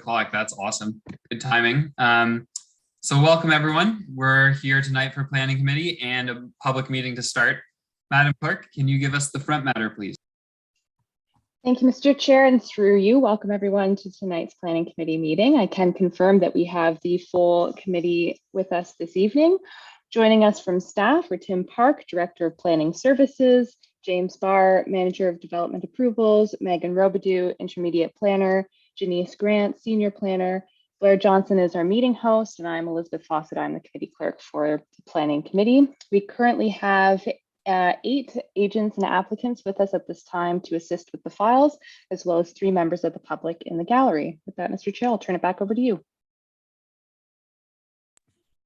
o'clock. That's awesome. Good timing. So welcome everyone. We're here tonight for Planning Committee and a public meeting to start. Madam Clerk, can you give us the front matter, please? Thank you, Mr. Chair, and through you, welcome everyone to tonight's Planning Committee meeting. I can confirm that we have the full committee with us this evening. Joining us from staff are Tim Park, Director of Planning Services, James Barr, Manager of Development Approvals, Megan Robidoux, Intermediate Planner, Janice Grant, Senior Planner, Blair Johnson is our meeting host, and I'm Elizabeth Fawcett. I'm the committee clerk for the Planning Committee. We currently have 8 agents and applicants with us at this time to assist with the files, as well as 3 members of the public in the gallery. With that, Mr. Chair, I'll turn it back over to you.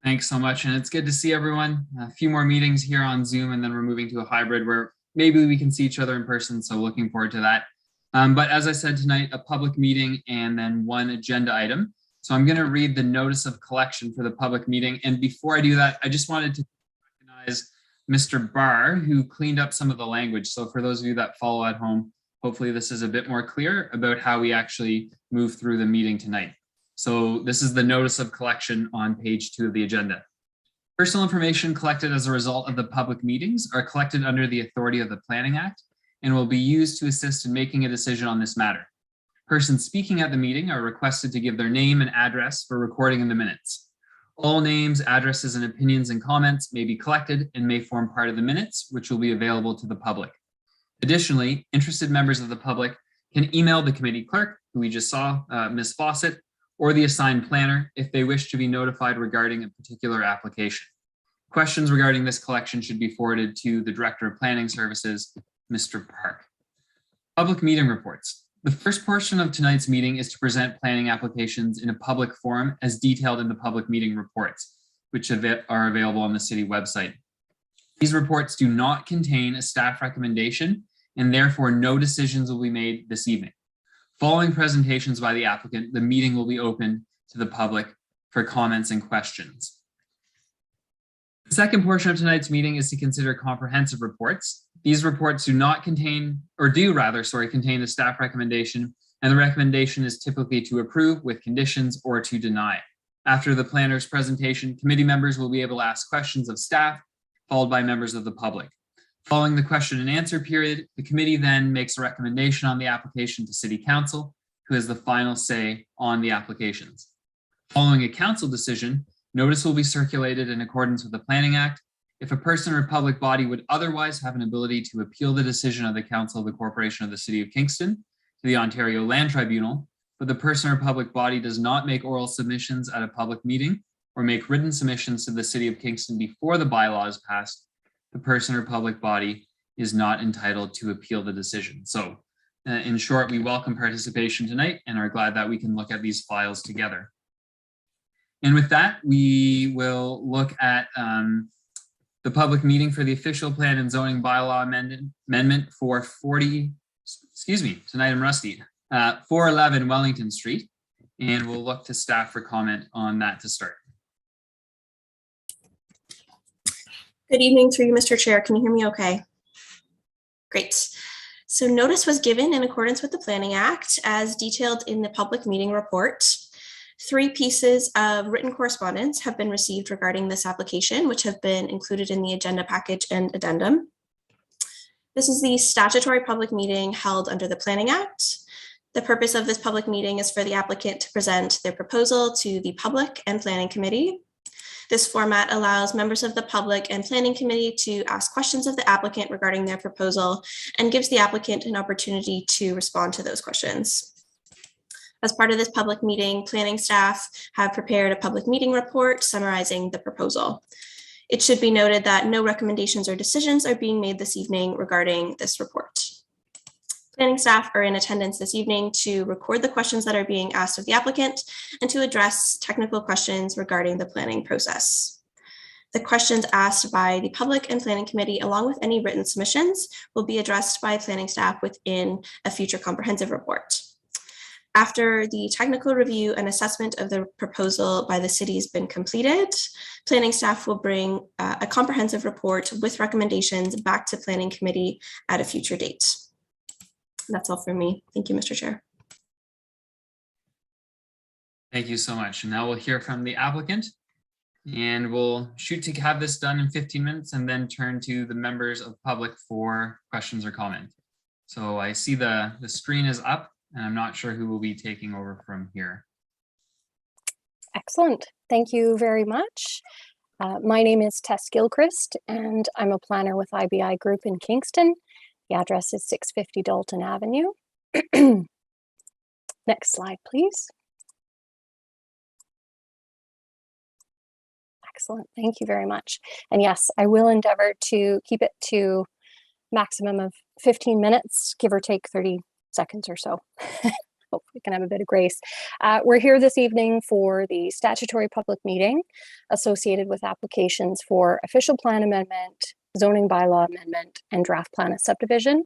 Thanks so much, and it's good to see everyone. A few more meetings here on Zoom, and then we're moving to a hybrid where maybe we can see each other in person, so looking forward to that. But as I said tonight, a public meeting and then 1 agenda item. So I'm going to read the notice of collection for the public meeting, and before I do that, I just wanted to recognize Mr. Barr, who cleaned up some of the language. So for those of you that follow at home, hopefully this is a bit more clear about how we actually move through the meeting tonight. So this is the notice of collection on page 2 of the agenda. Personal information collected as a result of the public meetings are collected under the authority of the Planning Act and will be used to assist in making a decision on this matter. Persons speaking at the meeting are requested to give their name and address for recording in the minutes. All names, addresses, and opinions and comments may be collected and may form part of the minutes, which will be available to the public. Additionally, interested members of the public can email the committee clerk, who we just saw, Ms. Fawcett, or the assigned planner if they wish to be notified regarding a particular application. Questions regarding this collection should be forwarded to the Director of Planning Services, Mr. Park. Public meeting reports. The first portion of tonight's meeting is to present planning applications in a public forum as detailed in the public meeting reports, which are available on the city website. These reports do not contain a staff recommendation, and therefore no decisions will be made this evening. Following presentations by the applicant, the meeting will be open to the public for comments and questions. The second portion of tonight's meeting is to consider comprehensive reports. These reports do not contain, or do rather, contain the staff recommendation, and the recommendation is typically to approve with conditions or to deny. After the planner's presentation, committee members will be able to ask questions of staff, followed by members of the public. Following the question and answer period, the committee then makes a recommendation on the application to City Council, who has the final say on the applications. Following a council decision, notice will be circulated in accordance with the Planning Act. If a person or public body would otherwise have an ability to appeal the decision of the Council of the Corporation of the City of Kingston to the Ontario Land Tribunal, but the person or public body does not make oral submissions at a public meeting or make written submissions to the City of Kingston before the bylaw is passed, the person or public body is not entitled to appeal the decision. So in short, we welcome participation tonight and are glad that we can look at these files together. And with that, we will look at the public meeting for the official plan and zoning bylaw amendment for 411 Wellington Street. And we'll look to staff for comment on that to start. Good evening through you, Mr. Chair. Can you hear me okay? Great. So notice was given in accordance with the Planning Act as detailed in the public meeting report. 3 pieces of written correspondence have been received regarding this application, which have been included in the agenda package and addendum. This is the statutory public meeting held under the Planning Act. The purpose of this public meeting is for the applicant to present their proposal to the public and Planning Committee. This format allows members of the public and Planning Committee to ask questions of the applicant regarding their proposal and gives the applicant an opportunity to respond to those questions. As part of this public meeting, planning staff have prepared a public meeting report summarizing the proposal. It should be noted that no recommendations or decisions are being made this evening regarding this report. Planning staff are in attendance this evening to record the questions that are being asked of the applicant and to address technical questions regarding the planning process. The questions asked by the public and Planning Committee, along with any written submissions, will be addressed by planning staff within a future comprehensive report. After the technical review and assessment of the proposal by the city has been completed, planning staff will bring a comprehensive report with recommendations back to Planning Committee at a future date. That's all from me. Thank you, Mr. Chair. Thank you so much. And now we'll hear from the applicant. And we'll shoot to have this done in 15 minutes and then turn to the members of public for questions or comments. So I see the screen is up and I'm not sure who will be taking over from here. Excellent. Thank you very much. My name is Tess Gilchrist and I'm a planner with IBI Group in Kingston. The address is 650 Dalton Avenue. Next slide, please. Excellent. Thank you very much. And yes, I will endeavor to keep it to maximum of 15 minutes, give or take 30 seconds or so. Hope we can have a bit of grace. We're here this evening for the statutory public meeting associated with applications for official plan amendment, zoning bylaw amendment, and draft plan of subdivision,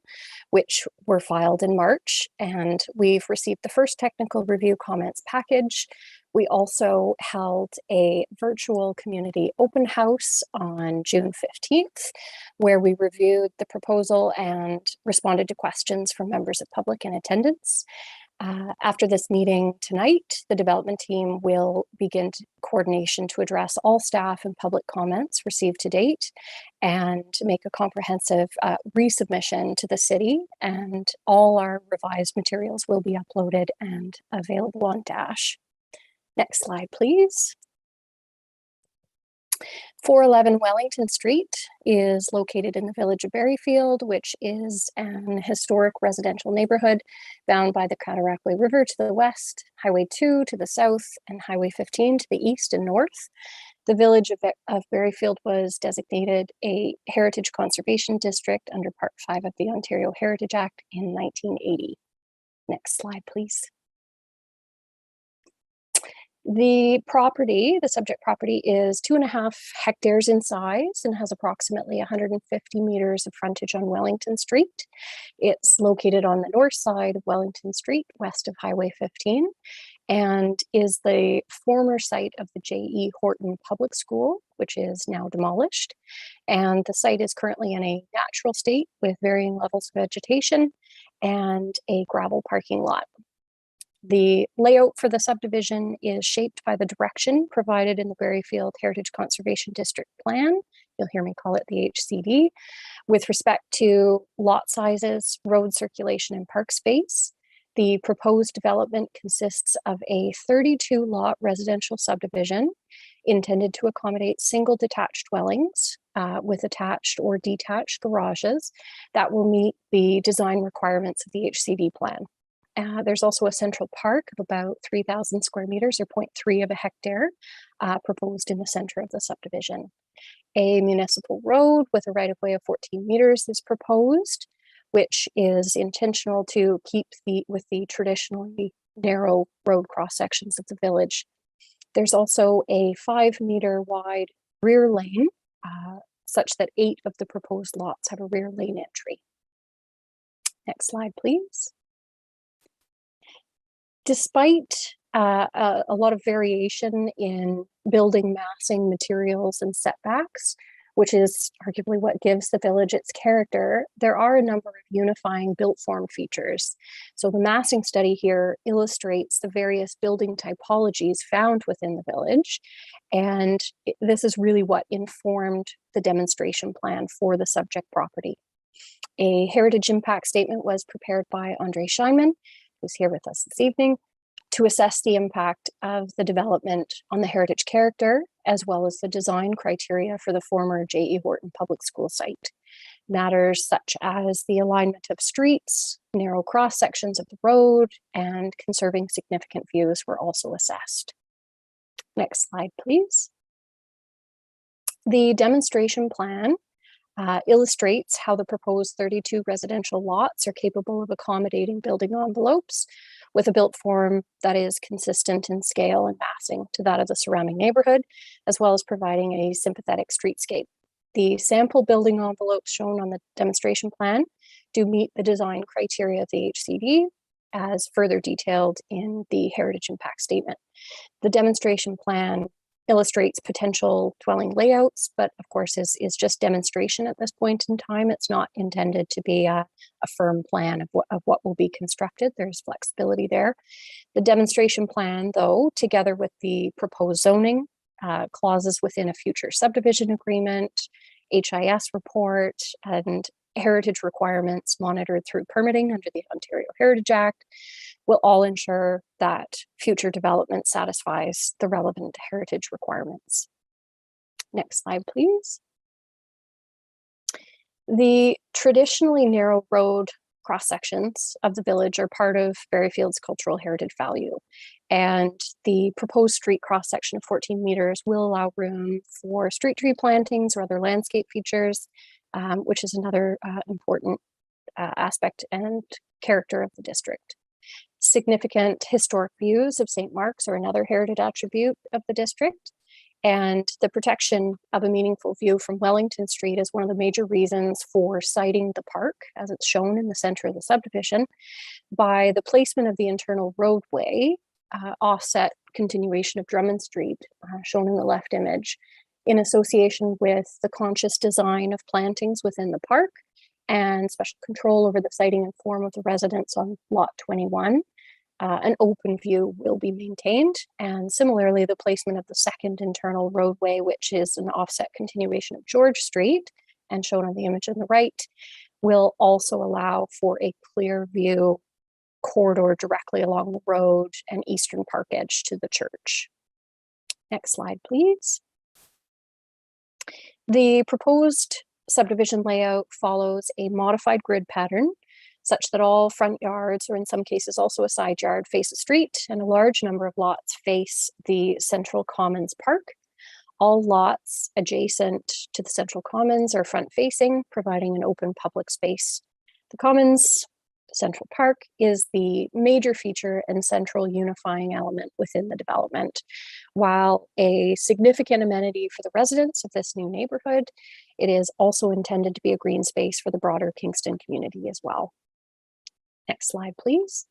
which were filed in March. And we've received the first technical review comments package. We also held a virtual community open house on June 15th, where we reviewed the proposal and responded to questions from members of public in attendance. After this meeting tonight, the development team will begin coordination to address all staff and public comments received to date and make a comprehensive resubmission to the city, and all our revised materials will be uploaded and available on Dash. Next slide, please. 411 Wellington Street is located in the village of Berryfield, which is an historic residential neighborhood bound by the Cataraqui River to the west, Highway 2 to the south, and Highway 15 to the east and north. The village of Berryfield was designated a Heritage Conservation District under Part 5 of the Ontario Heritage Act in 1980. Next slide, please. The property, the subject property, is 2.5 hectares in size and has approximately 150 meters of frontage on Wellington Street. It's located on the north side of Wellington Street, west of Highway 15, and is the former site of the J.E. Horton Public School, which is now demolished. And the site is currently in a natural state with varying levels of vegetation and a gravel parking lot. The layout for the subdivision is shaped by the direction provided in the Berryfield Heritage Conservation District Plan. You'll hear me call it the HCD, with respect to lot sizes, road circulation, and park space. The proposed development consists of a 32-lot residential subdivision intended to accommodate single detached dwellings with attached or detached garages that will meet the design requirements of the HCD plan. There's also a central park of about 3,000 square meters or 0.3 of a hectare proposed in the center of the subdivision. A municipal road with a right-of-way of 14 meters is proposed, which is intentional to keep with the traditionally narrow road cross sections of the village. There's also a 5-meter wide rear lane, such that 8 of the proposed lots have a rear lane entry. Next slide, please. Despite a lot of variation in building massing, materials, and setbacks, which is arguably what gives the village its character, there are a number of unifying built form features. So the massing study here illustrates the various building typologies found within the village, and this is really what informed the demonstration plan for the subject property. A heritage impact statement was prepared by Andre Scheinman, who's here with us this evening, to assess the impact of the development on the heritage character, as well as the design criteria for the former J.E. Horton Public School site. Matters such as the alignment of streets, narrow cross sections of the road, and conserving significant views were also assessed. Next slide, please. The demonstration plan illustrates how the proposed 32 residential lots are capable of accommodating building envelopes with a built form that is consistent in scale and massing to that of the surrounding neighborhood, as well as providing a sympathetic streetscape. The sample building envelopes shown on the demonstration plan do meet the design criteria of the HCD, as further detailed in the heritage impact statement. The demonstration plan illustrates potential dwelling layouts, but of course is just demonstration at this point in time. It's not intended to be a firm plan of what will be constructed. There's flexibility there. The demonstration plan, though, together with the proposed zoning clauses within a future subdivision agreement, HIS report, and heritage requirements monitored through permitting under the Ontario Heritage Act, will all ensure that future development satisfies the relevant heritage requirements. Next slide, please. The traditionally narrow road cross sections of the village are part of Berryfield's cultural heritage value. And the proposed street cross section of 14 meters will allow room for street tree plantings or other landscape features, which is another important aspect and character of the district. Significant historic views of St. Mark's are another heritage attribute of the district. And the protection of a meaningful view from Wellington Street is one of the major reasons for citing the park, as it's shown in the center of the subdivision, by the placement of the internal roadway, offset continuation of Drummond Street, shown in the left image, in association with the conscious design of plantings within the park and special control over the siting and form of the residents on lot 21. An open view will be maintained, and similarly the placement of the second internal roadway, which is an offset continuation of George Street and shown on the image on the right, will also allow for a clear view corridor directly along the road and eastern park edge to the church. Next slide, please. The proposed subdivision layout follows a modified grid pattern such that all front yards, or in some cases also a side yard, face a street, and a large number of lots face the Central Commons Park. All lots adjacent to the Central Commons are front facing, providing an open public space. The Commons Central Park is the major feature and central unifying element within the development. While a significant amenity for the residents of this new neighborhood, it is also intended to be a green space for the broader Kingston community as well. Next slide, please.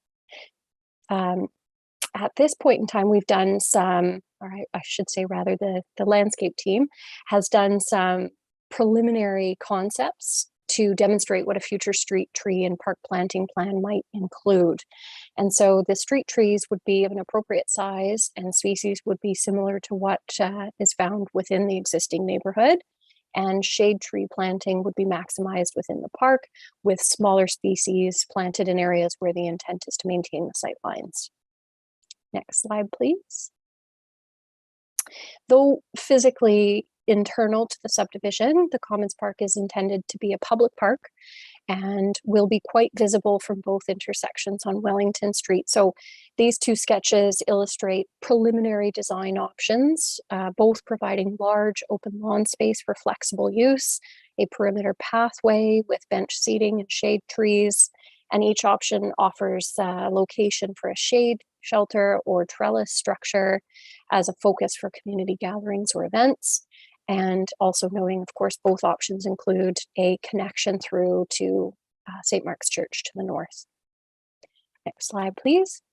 At this point in time, we've done some, or I should say rather the landscape team has done some preliminary concepts to demonstrate what a future street tree and park planting plan might include. And so the street trees would be of an appropriate size and species would be similar to what is found within the existing neighborhood. And shade tree planting would be maximized within the park with smaller species planted in areas where the intent is to maintain the sight lines. Next slide, please. Though physically internal to the subdivision, the Commons Park is intended to be a public park and will be quite visible from both intersections on Wellington Street. So these two sketches illustrate preliminary design options, both providing large open lawn space for flexible use, a perimeter pathway with bench seating and shade trees, and each option offers a location for a shade shelter or trellis structure as a focus for community gatherings or events. And also noting, of course, both options include a connection through to St. Mark's Church to the north. Next slide, please.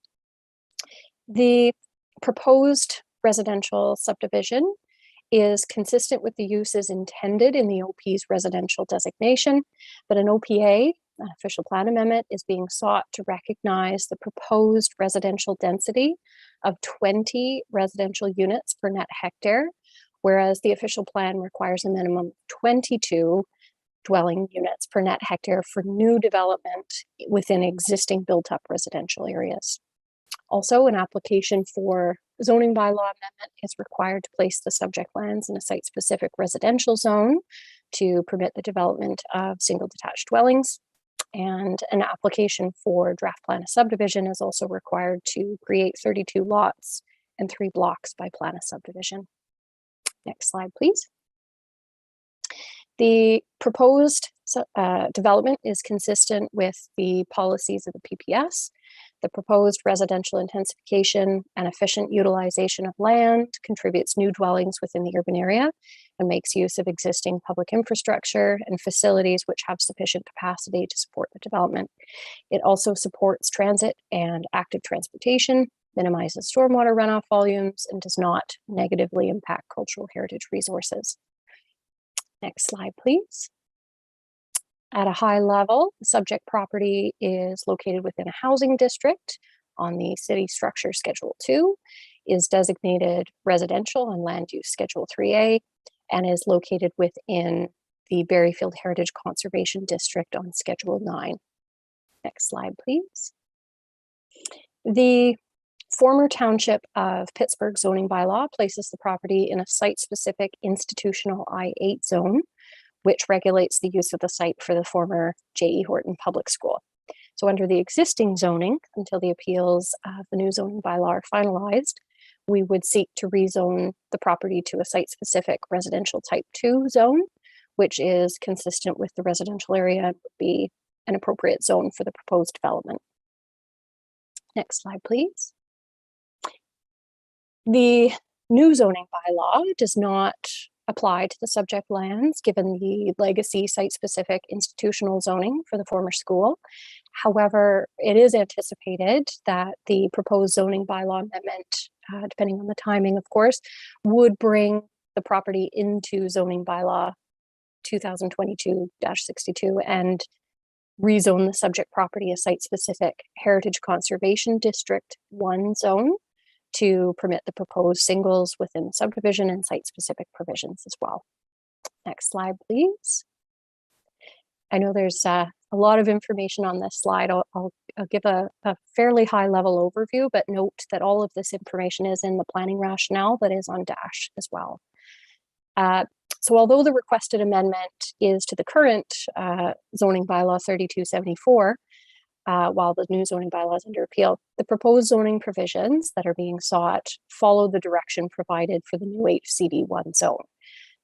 The proposed residential subdivision is consistent with the uses intended in the OP's residential designation, but an OPA, an official plan amendment, is being sought to recognize the proposed residential density of 20 residential units per net hectare, whereas the official plan requires a minimum of 22 dwelling units per net hectare for new development within existing built-up residential areas. Also, an application for zoning bylaw amendment is required to place the subject lands in a site-specific residential zone to permit the development of single detached dwellings. And an application for draft plan of subdivision is also required to create 32 lots and 3 blocks by plan of subdivision. Next slide, please. The proposed development is consistent with the policies of the PPS. The proposed residential intensification and efficient utilization of land contributes new dwellings within the urban area and makes use of existing public infrastructure and facilities which have sufficient capacity to support the development. It also supports transit and active transportation minimizes stormwater runoff volumes, and does not negatively impact cultural heritage resources. Next slide, please. At a high level, the subject property is located within a housing district on the city structure Schedule 2, is designated residential on land use Schedule 3A, and is located within the Berryfield Heritage Conservation District on Schedule 9. Next slide, please. The former township of Pittsburgh zoning bylaw places the property in a site-specific institutional I-8 zone, which regulates the use of the site for the former J.E. Horton Public School. So under the existing zoning, until the appeals of the new zoning bylaw are finalized, we would seek to rezone the property to a site-specific residential type 2 zone, which is consistent with the residential area and would be an appropriate zone for the proposed development. Next slide, please. The new zoning bylaw does not apply to the subject lands given the legacy site-specific institutional zoning for the former school. However, it is anticipated that the proposed zoning bylaw amendment, depending on the timing, of course, would bring the property into zoning bylaw 2022-62 and rezone the subject property a site-specific Heritage Conservation District 1 zone to permit the proposed singles within the subdivision and site-specific provisions as well. Next slide, please. I know there's a lot of information on this slide. I'll give a fairly high-level overview, but note that all of this information is in the planning rationale that is on Dash as well. So although the requested amendment is to the current zoning bylaw 3274, while the new zoning bylaw is under appeal, the proposed zoning provisions that are being sought follow the direction provided for the new HCD1 zone.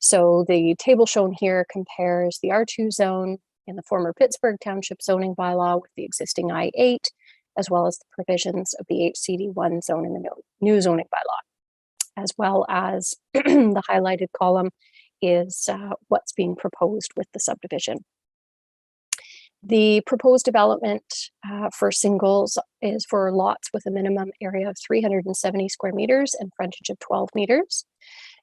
So the table shown here compares the R2 zone in the former Pittsburgh Township zoning bylaw with the existing I-8, as well as the provisions of the HCD1 zone in the new zoning bylaw, as well as the highlighted column is what's being proposed with the subdivision. The proposed development for singles is for lots with a minimum area of 370 square meters and frontage of 12 meters.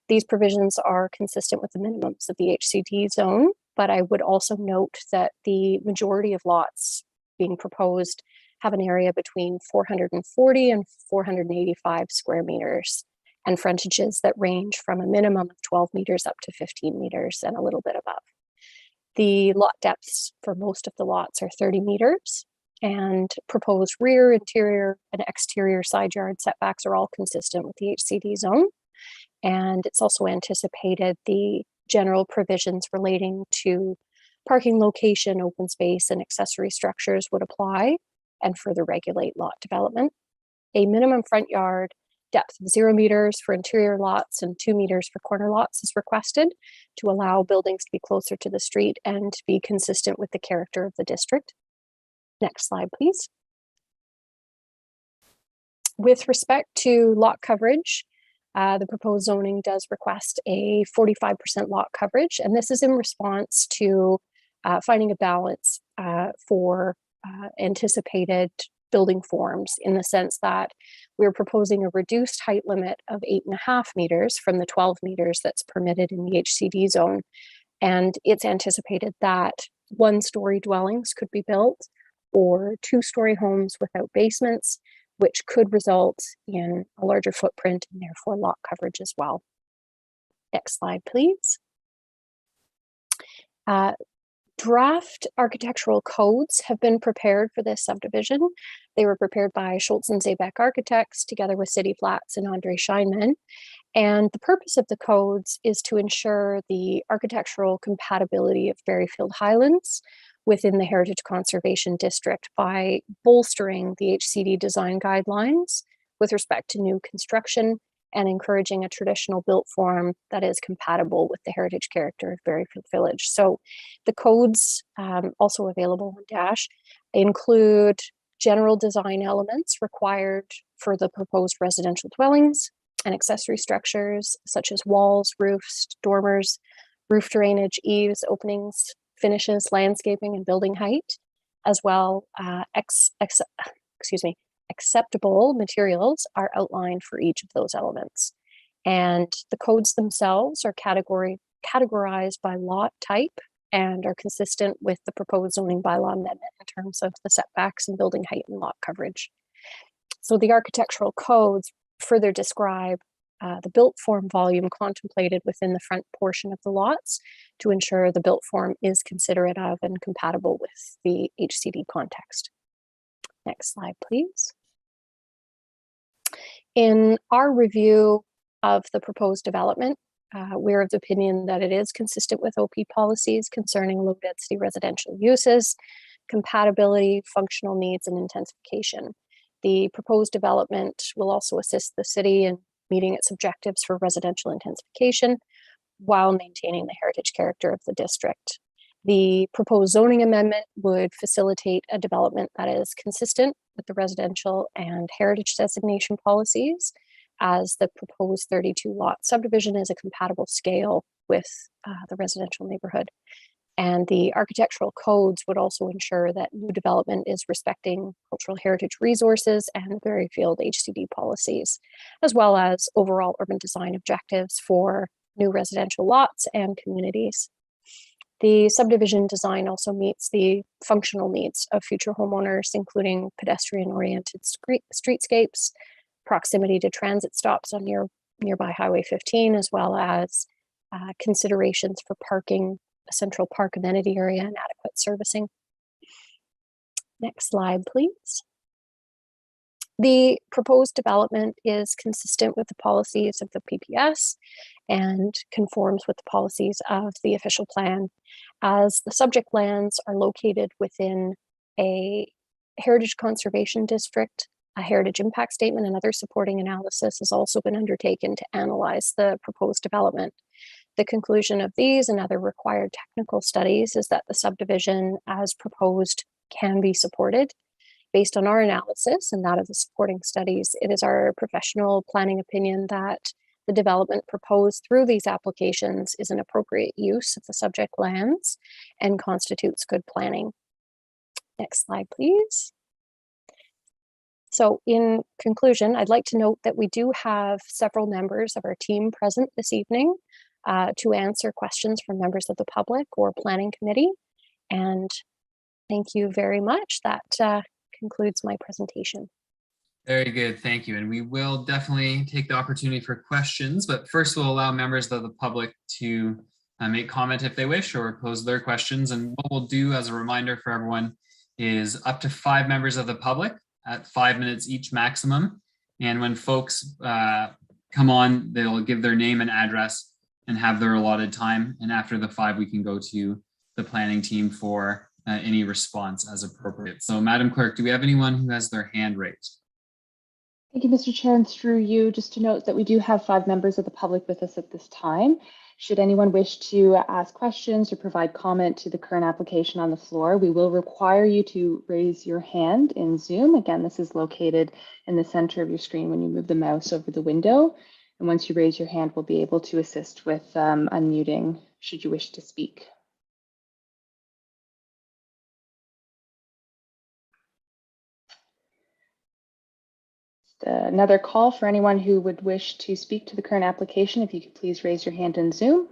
These provisions are consistent with the minimums of the HCD zone, but I would also note that the majority of lots being proposed have an area between 440 and 485 square meters and frontages that range from a minimum of 12 meters up to 15 meters and a little bit above. The lot depths for most of the lots are 30 meters, and proposed rear, interior, and exterior side yard setbacks are all consistent with the HCD zone. And it's also anticipated the general provisions relating to parking location, open space, and accessory structures would apply and further regulate lot development. A minimum front yard depth of 0 meters for interior lots and 2 meters for corner lots is requested to allow buildings to be closer to the street and to be consistent with the character of the district. Next slide, please. With respect to lot coverage, the proposed zoning does request a 45% lot coverage, and this is in response to finding a balance for anticipated building forms, in the sense that we're proposing a reduced height limit of 8.5 meters from the 12 meters that's permitted in the HCD zone. And it's anticipated that 1-story dwellings could be built or 2-story homes without basements, which could result in a larger footprint and therefore lot coverage as well. Next slide, please. Draft architectural codes have been prepared for this subdivision. They were prepared by Schultz and Zabeck Architects together with City Flats and Andre Scheinman. And the purpose of the codes is to ensure the architectural compatibility of Berryfield Highlands within the Heritage Conservation District by bolstering the HCD design guidelines with respect to new construction and encouraging a traditional built form that is compatible with the heritage character of Berryfield Village. So the codes, also available on Dash, include general design elements required for the proposed residential dwellings and accessory structures such as walls, roofs, dormers, roof drainage, eaves, openings, finishes, landscaping, and building height, as well acceptable materials are outlined for each of those elements. And the codes themselves are categorized by lot type and are consistent with the proposed zoning bylaw amendment in terms of the setbacks and building height and lot coverage. So the architectural codes further describe the built form volume contemplated within the front portion of the lots to ensure the built form is considerate of and compatible with the HCD context. Next slide, please. In our review of the proposed development, we're of the opinion that it is consistent with OP policies concerning low density residential uses, compatibility, functional needs, and intensification. The proposed development will also assist the city in meeting its objectives for residential intensification while maintaining the heritage character of the district. The proposed zoning amendment would facilitate a development that is consistent with the residential and heritage designation policies, as the proposed 32 lot subdivision is a compatible scale with the residential neighborhood. And the architectural codes would also ensure that new development is respecting cultural heritage resources and Berryfield HCD policies, as well as overall urban design objectives for new residential lots and communities. The subdivision design also meets the functional needs of future homeowners, including pedestrian-oriented streetscapes, proximity to transit stops on nearby Highway 15, as well as considerations for parking, a central park amenity area, and adequate servicing. Next slide, please. The proposed development is consistent with the policies of the PPS and conforms with the policies of the official plan, as the subject lands are located within a heritage conservation district. A heritage impact statement and other supporting analysis has also been undertaken to analyze the proposed development. The conclusion of these and other required technical studies is that the subdivision as proposed can be supported. Based on our analysis and that of the supporting studies, it is our professional planning opinion that the development proposed through these applications is an appropriate use of the subject lands and constitutes good planning. Next slide, please. So in conclusion, I'd like to note that we do have several members of our team present this evening to answer questions from members of the public or planning committee. And thank you very much. That concludes my presentation. Very good, thank you. And we will definitely take the opportunity for questions, but first we'll allow members of the public to make comment if they wish or pose their questions. And what we'll do as a reminder for everyone is up to 5 members of the public at 5 minutes each maximum. And when folks come on, they'll give their name and address and have their allotted time. And after the 5, we can go to the planning team for any response as appropriate. So Madam Clerk, do we have anyone who has their hand raised? Thank you, Mr. Chair, and through you, just to note that we do have 5 members of the public with us at this time. Should anyone wish to ask questions or provide comment to the current application on the floor, we will require you to raise your hand in Zoom. Again, this is located in the center of your screen when you move the mouse over the window. And once you raise your hand, we'll be able to assist with unmuting should you wish to speak. Another call for anyone who would wish to speak to the current application. If you could please raise your hand in Zoom.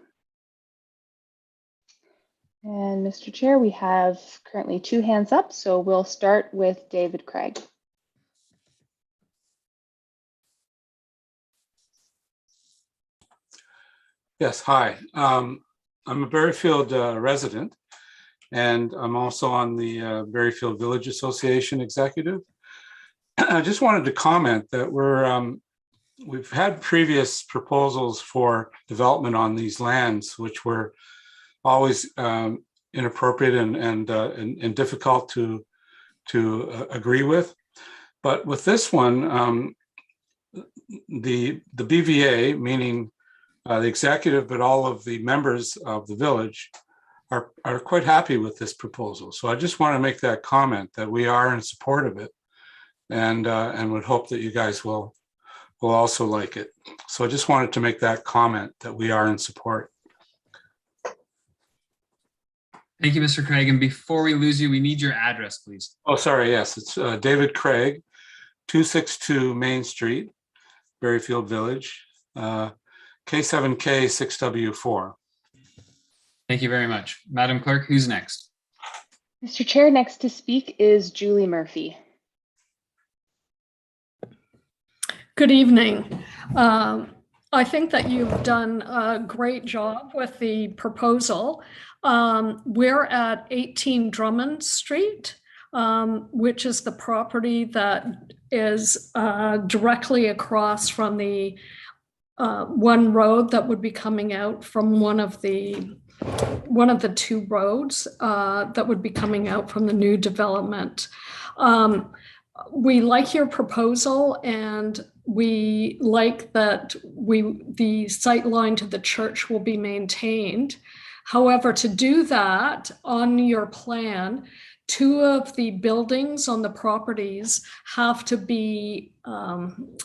And Mr. Chair, we have currently 2 hands up, so we'll start with David Craig. Yes, hi. I'm a Berryfield resident, and I'm also on the Berryfield Village Association executive. I just wanted to comment that we've had previous proposals for development on these lands, which were always inappropriate and difficult to agree with. But with this one, the BVA, meaning the executive, but all of the members of the village are quite happy with this proposal. So I just want to make that comment that we are in support of it. And would hope that you guys will also like it. So I just wanted to make that comment that we are in support. Thank you, Mr. Craig. And before we lose you, we need your address, please. Oh, sorry. Yes, it's David Craig, 262 Main Street, Berryfield Village, K7K 6W4. Thank you very much. Madam Clerk, who's next? Mr. Chair, next to speak is Julie Murphy. Good evening. I think that you've done a great job with the proposal. We're at 18 Drummond Street, which is the property that is directly across from the one road that would be coming out from one of the two roads that would be coming out from the new development. We like your proposal, and we like that the sight line to the church will be maintained. However, to do that on your plan, two of the buildings on the properties have to be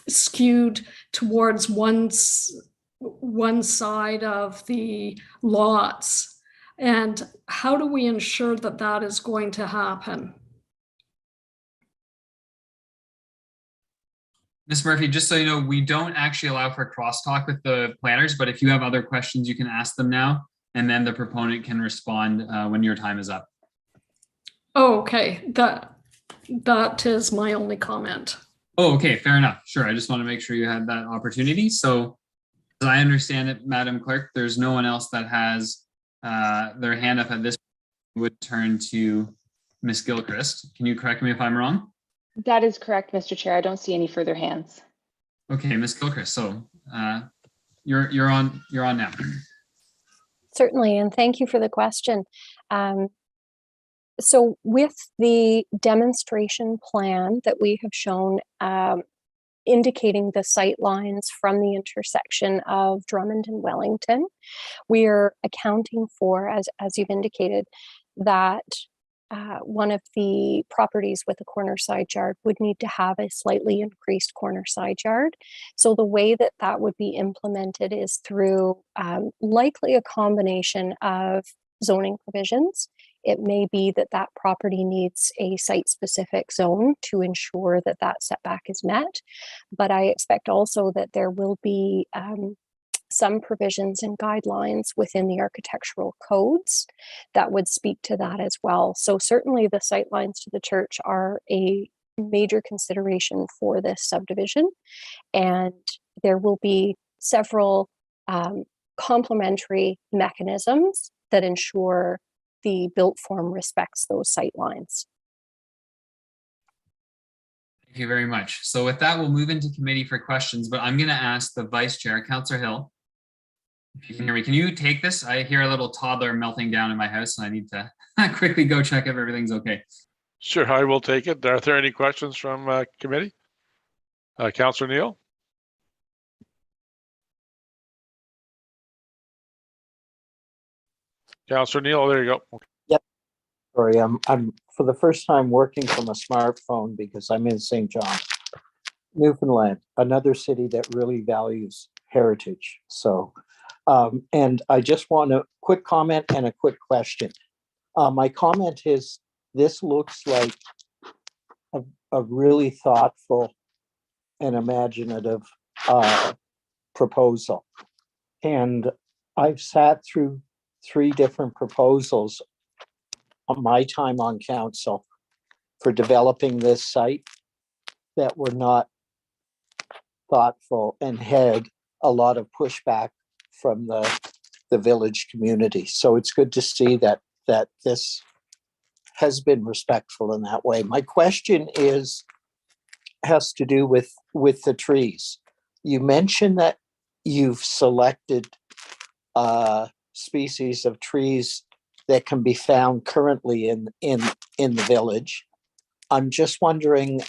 skewed towards one side of the lots. And how do we ensure that that is going to happen? Ms. Murphy, just so you know, we don't actually allow for crosstalk with the planners, but if you have other questions, you can ask them now, and then the proponent can respond when your time is up. Oh, okay. That is my only comment. Oh, okay, fair enough. Sure, I just want to make sure you had that opportunity. So as I understand it, Madam Clerk, there's no one else that has their hand up at this point. Would turn to Ms. Gilchrist. Can you correct me if I'm wrong? That is correct, Mr. Chair. I don't see any further hands. Okay, Ms. Gilchrist, so you're on now. Certainly, and thank you for the question. So with the demonstration plan that we have shown indicating the sight lines from the intersection of Drummond and Wellington, we are accounting for, as you've indicated, that one of the properties with a corner side yard would need to have a slightly increased corner side yard. So the way that that would be implemented is through likely a combination of zoning provisions. It may be that that property needs a site-specific zone to ensure that that setback is met. But I expect also that there will be some provisions and guidelines within the architectural codes that would speak to that as well. So certainly the sightlines to the church are a major consideration for this subdivision. And there will be several complementary mechanisms that ensure the built form respects those sightlines. Thank you very much. So with that, we'll move into committee for questions, but I'm going to ask the Vice Chair, Councillor Hill. If you can hear me, can you take this? I hear a little toddler melting down in my house and I need to quickly go check if everything's okay. Sure, I will take it. Are there any questions from committee? Councillor Neal? Councillor Neal, there you go. Okay. Yep. Sorry, I'm for the first time working from a smartphone because I'm in St. John, Newfoundland, another city that really values heritage. So, and I just want a quick comment and a quick question. My comment is, this looks like a really thoughtful and imaginative proposal. And I've sat through 3 different proposals on my time on council for developing this site that were not thoughtful and had a lot of pushback from the village community. So it's good to see that this has been respectful in that way. My question has to do with the trees. You mentioned that you've selected species of trees that can be found currently in the village. I'm just wondering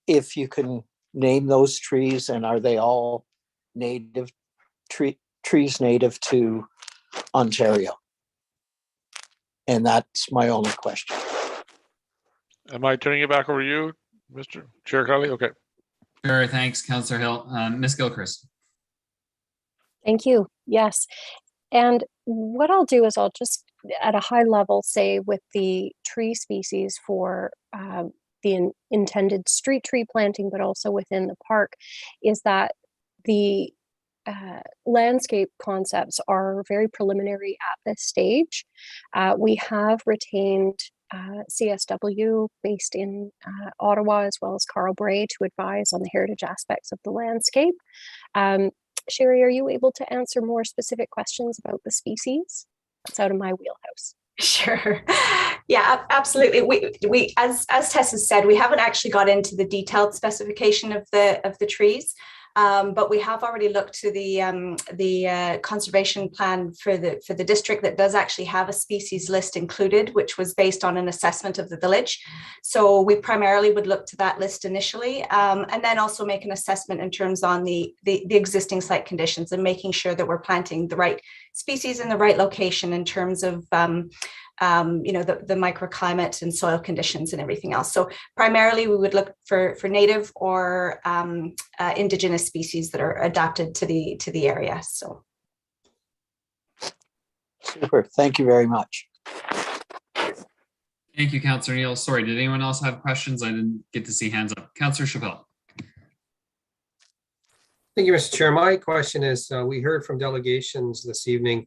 if you can name those trees, and are they all native trees native to Ontario? And that's my only question. Am I turning it back over to you, Mr. Chair Kelly? Okay. Sure, thanks, Councillor Hill. Ms. Gilchrist. Thank you. Yes. And what I'll do is I'll just at a high level say with the tree species for the intended street tree planting, but also within the park, is that the landscape concepts are very preliminary at this stage. We have retained CSW based in Ottawa, as well as Carl Bray, to advise on the heritage aspects of the landscape. Sherry, are you able to answer more specific questions about the species? That's out of my wheelhouse. Sure. Yeah, absolutely. We as Tess has said, we haven't actually got into the detailed specification of the trees. But we have already looked to the conservation plan for the district that does actually have a species list included, which was based on an assessment of the village. So we primarily would look to that list initially, and then also make an assessment in terms on the existing site conditions and making sure that we're planting the right species in the right location in terms of the microclimate and soil conditions and everything else. So primarily we would look for native or indigenous species that are adapted to the area. So Super. Thank you very much. Thank you, Councillor Neal. Sorry, did anyone else have questions? I didn't get to see hands up. Councillor Chappelle. Thank you, Mr. Chair. My question is, we heard from delegations this evening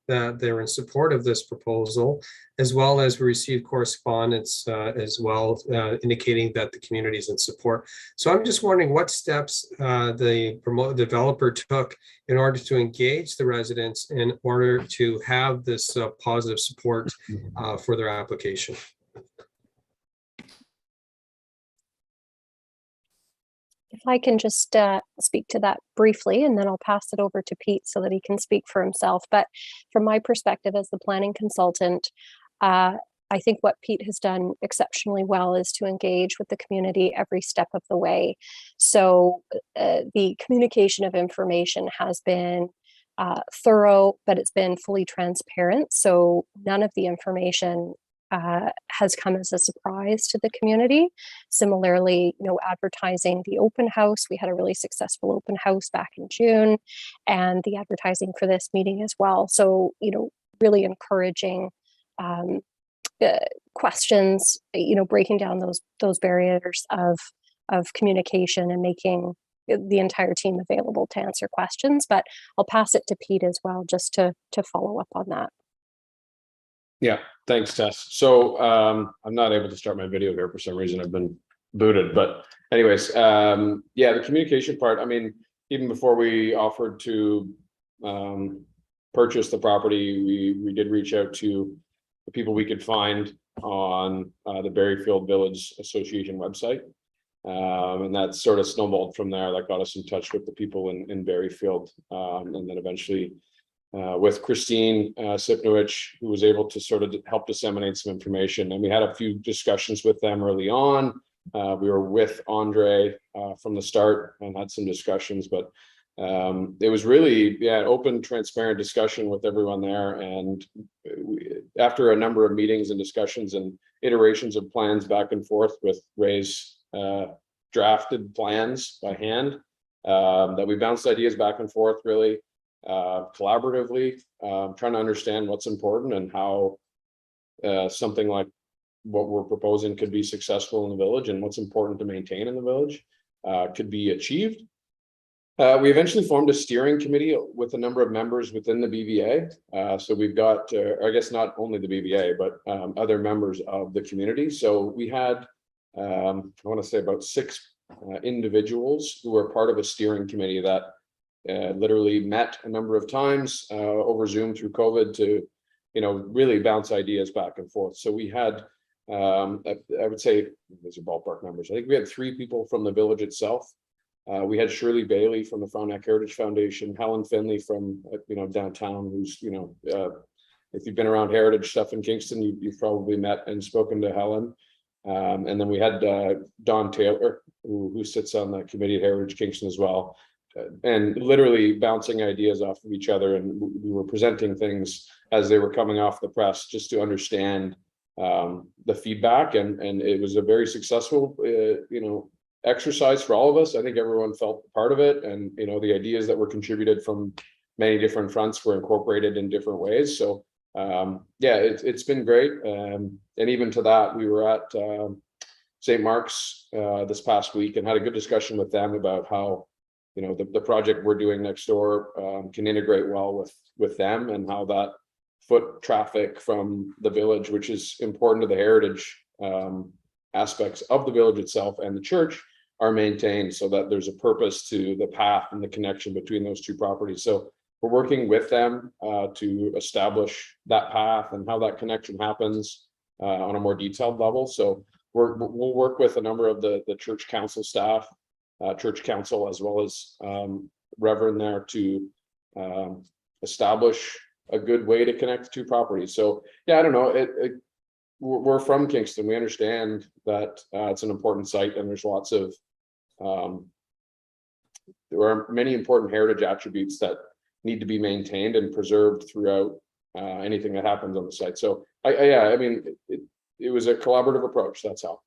that they're in support of this proposal, as well as we received correspondence as well indicating that the community is in support. So I'm just wondering what steps the developer took in order to engage the residents in order to have this positive support for their application. If I can just speak to that briefly, and then I'll pass it over to Pete so that he can speak for himself. But from my perspective as the planning consultant, I think what Pete has done exceptionally well is to engage with the community every step of the way. So the communication of information has been thorough, but it's been fully transparent. So none of the information has come as a surprise to the community. Similarly, advertising the open house, we had a really successful open house back in June, and the advertising for this meeting as well. So, really encouraging questions, breaking down those barriers of communication and making the entire team available to answer questions. But I'll pass it to Pete as well, just to follow up on that. Yeah, thanks, Tess. So I'm not able to start my video here for some reason. I've been booted, but anyways, yeah, the communication part. I mean, even before we offered to purchase the property, we did reach out to the people we could find on the Berryfield Village Association website, and that sort of snowballed from there. That got us in touch with the people in Berryfield, and then eventually. With Christine Sipnowich, who was able to sort of help disseminate some information. And we had a few discussions with them early on. We were with Andre from the start and had some discussions, but it was really, an open, transparent discussion with everyone there. And after a number of meetings and discussions and iterations of plans back and forth with Ray's drafted plans by hand, that we bounced ideas back and forth really. Collaboratively, trying to understand what's important and how something like what we're proposing could be successful in the village and what's important to maintain in the village could be achieved. We eventually formed a steering committee with a number of members within the BVA. So we've got, I guess not only the BVA, but other members of the community. So we had, I want to say about 6 individuals who were part of a steering committee that literally met a number of times over Zoom through COVID to, really bounce ideas back and forth. So we had, I would say, these are ballpark numbers. I think we had 3 people from the village itself. We had Shirley Bailey from the Frontenac Heritage Foundation, Helen Finley from, downtown, who's, if you've been around heritage stuff in Kingston, you've probably met and spoken to Helen. And then we had Don Taylor, who sits on the committee at Heritage Kingston as well. And literally bouncing ideas off of each other, and we were presenting things as they were coming off the press just to understand the feedback, and it was a very successful exercise for all of us. I think everyone felt part of it, and the ideas that were contributed from many different fronts were incorporated in different ways. So yeah, it's been great, and even to that, we were at St. Mark's this past week and had a good discussion with them about how, you know, the project we're doing next door can integrate well with them, and how that foot traffic from the village, which is important to the heritage aspects of the village itself and the church, are maintained, so that there's a purpose to the path and the connection between those two properties. So we're working with them to establish that path and how that connection happens on a more detailed level. So we'll work with a number of the church council staff, church council, as well as Reverend there, to establish a good way to connect the two properties. So yeah, I don't know, we're from Kingston. We understand that it's an important site, and there's lots of there are many important heritage attributes that need to be maintained and preserved throughout anything that happens on the site. So I mean, it was a collaborative approach. That's how.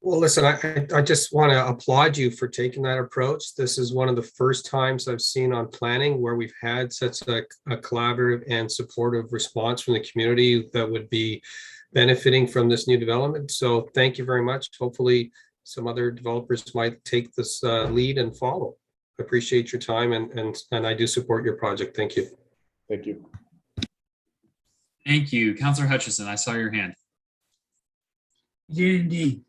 Well, listen, I just want to applaud you for taking that approach. This is one of the first times I've seen on planning where we've had such a collaborative and supportive response from the community that would be benefiting from this new development. So thank you very much. Hopefully some other developers might take this lead and follow. I appreciate your time, and I do support your project. Thank you. Thank you. Thank you. Councillor Hutchison, I saw your hand. You did indeed.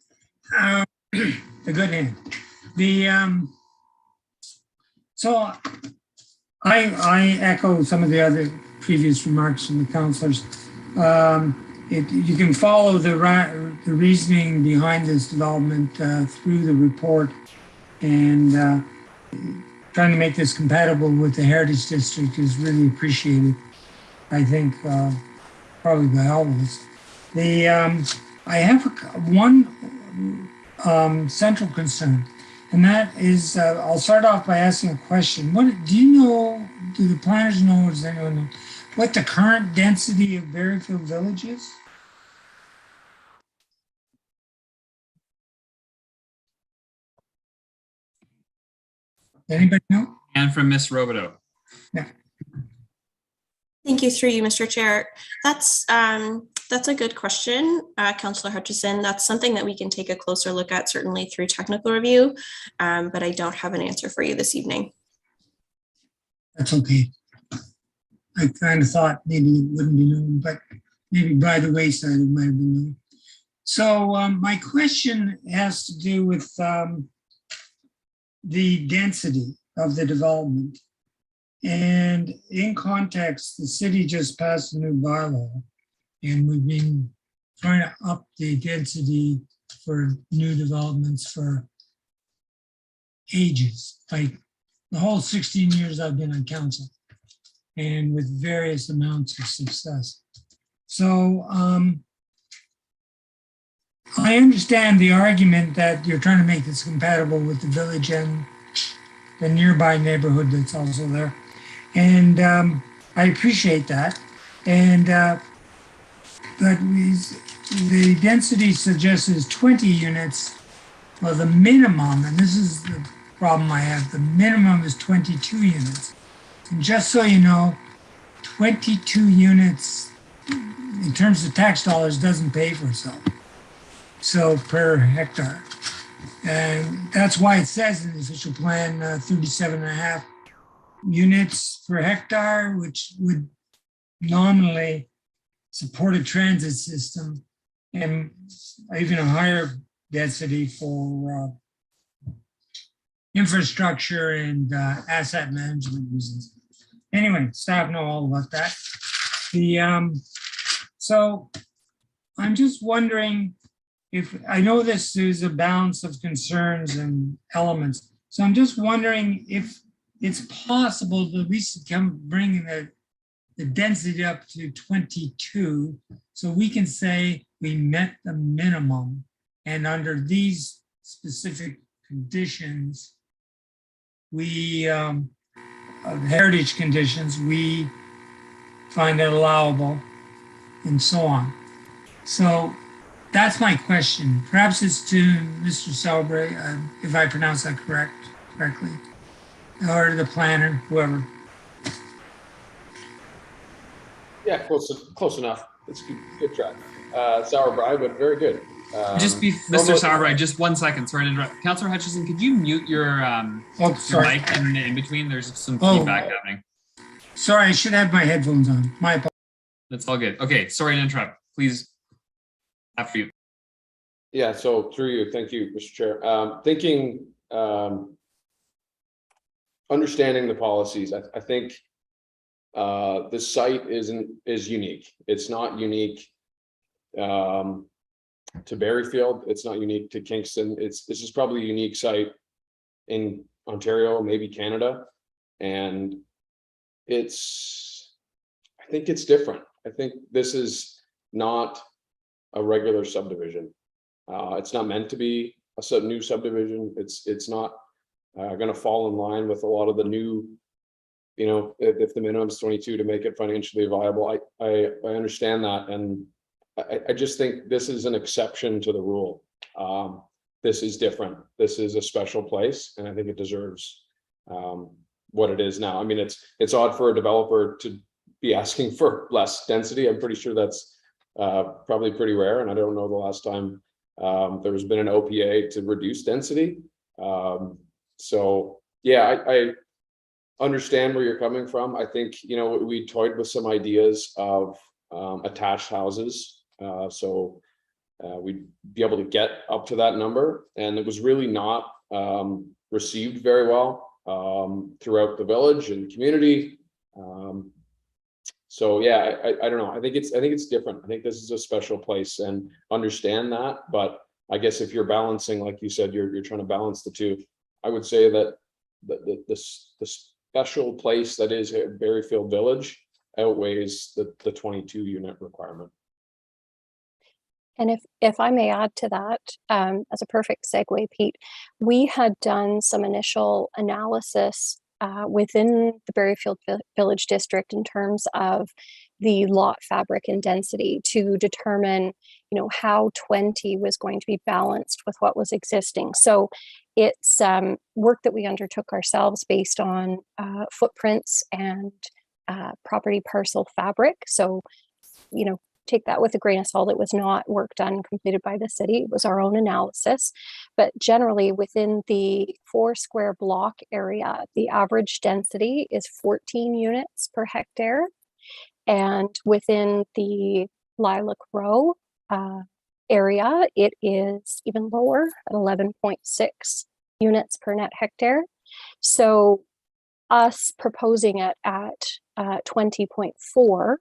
The good hand. So I echo some of the other previous remarks from the councillors. You can follow the reasoning behind this development through the report, and trying to make this compatible with the Heritage District is really appreciated, I think, probably by all of us. I have one central concern, and that is, I'll start off by asking a question. Do the planners know, or does anyone know, what the current density of Berryfield Village is? Anybody know? And from Miss Robideau. Yeah. Thank you, through you, Mr. Chair. That's a good question, Councillor Hutchison. That's something that we can take a closer look at, certainly through technical review, but I don't have an answer for you this evening. That's okay. I kind of thought maybe it wouldn't be known, but maybe by the wayside it might have been known. So my question has to do with the density of the development. And in context, the city just passed a new bylaw, and we've been trying to up the density for new developments for ages, like the whole 16 years I've been on council, and with various amounts of success. So I understand the argument that you're trying to make this compatible with the village and the nearby neighborhood that's also there. And I appreciate that. And but the density suggests is 20 units. Well, the minimum, and this is the problem I have, the minimum is 22 units. And just so you know, 22 units in terms of tax dollars doesn't pay for itself. So per hectare. And that's why it says in the official plan 37.5 units per hectare, which would nominally support a transit system and even a higher density for infrastructure and asset management reasons. Anyway, staff know all about that. So I'm just wondering if, I know this is a balance of concerns and elements, so I'm just wondering if it's possible that we can bring the density up to 22, so we can say we met the minimum, and under these specific conditions, we, heritage conditions, we find it allowable, and so on. So that's my question. Perhaps it's to Mr. Sauber, if I pronounce that correctly, or the planner, whoever. Yeah, close enough. It's good try. Sauber, but very good. Mr. Almost- Sauerbrei, just 1 second. Sorry to interrupt. Councillor Hutchison, could you mute your Oh, your sorry. mic in between? There's some Oh. feedback happening. Sorry, I should have my headphones on. My apologies. That's all good. Okay, sorry to interrupt. Please, after you. Yeah, so through you, thank you, Mr. Chair. Thinking, understanding the policies, I think the site is unique. It's not unique to Berryfield. It's not unique to Kingston. This is probably a unique site in Ontario, maybe Canada. And I think it's different. I think this is not a regular subdivision. It's not meant to be a new subdivision. It's not going to fall in line with a lot of the new, if the minimum is 22 to make it financially viable. I understand that. And I just think this is an exception to the rule. This is different. This is a special place, and I think it deserves what it is now. I mean, it's odd for a developer to be asking for less density. I'm pretty sure that's probably pretty rare, and I don't know the last time there has been an OPA to reduce density. So yeah, I understand where you're coming from. I think, we toyed with some ideas of attached houses. So we'd be able to get up to that number, and it was really not received very well throughout the village and community. So yeah, I don't know. I think it's different. I think this is a special place, and understand that. But I guess if you're balancing, like you said, you're trying to balance the two. I would say that the special place that is Berryfield Village outweighs the 22 unit requirement. And if I may add to that, as a perfect segue, Pete, we had done some initial analysis within the Berryfield Village District in terms of the lot fabric and density to determine, how 20 was going to be balanced with what was existing. So it's work that we undertook ourselves based on footprints and property parcel fabric. So, take that with a grain of salt. It was not work done completed by the city. It was our own analysis. But generally within the 4 square block area, the average density is 14 units per hectare. And within the Lilac Row area, it is even lower at 11.6 units per net hectare. So us proposing it at 20.4,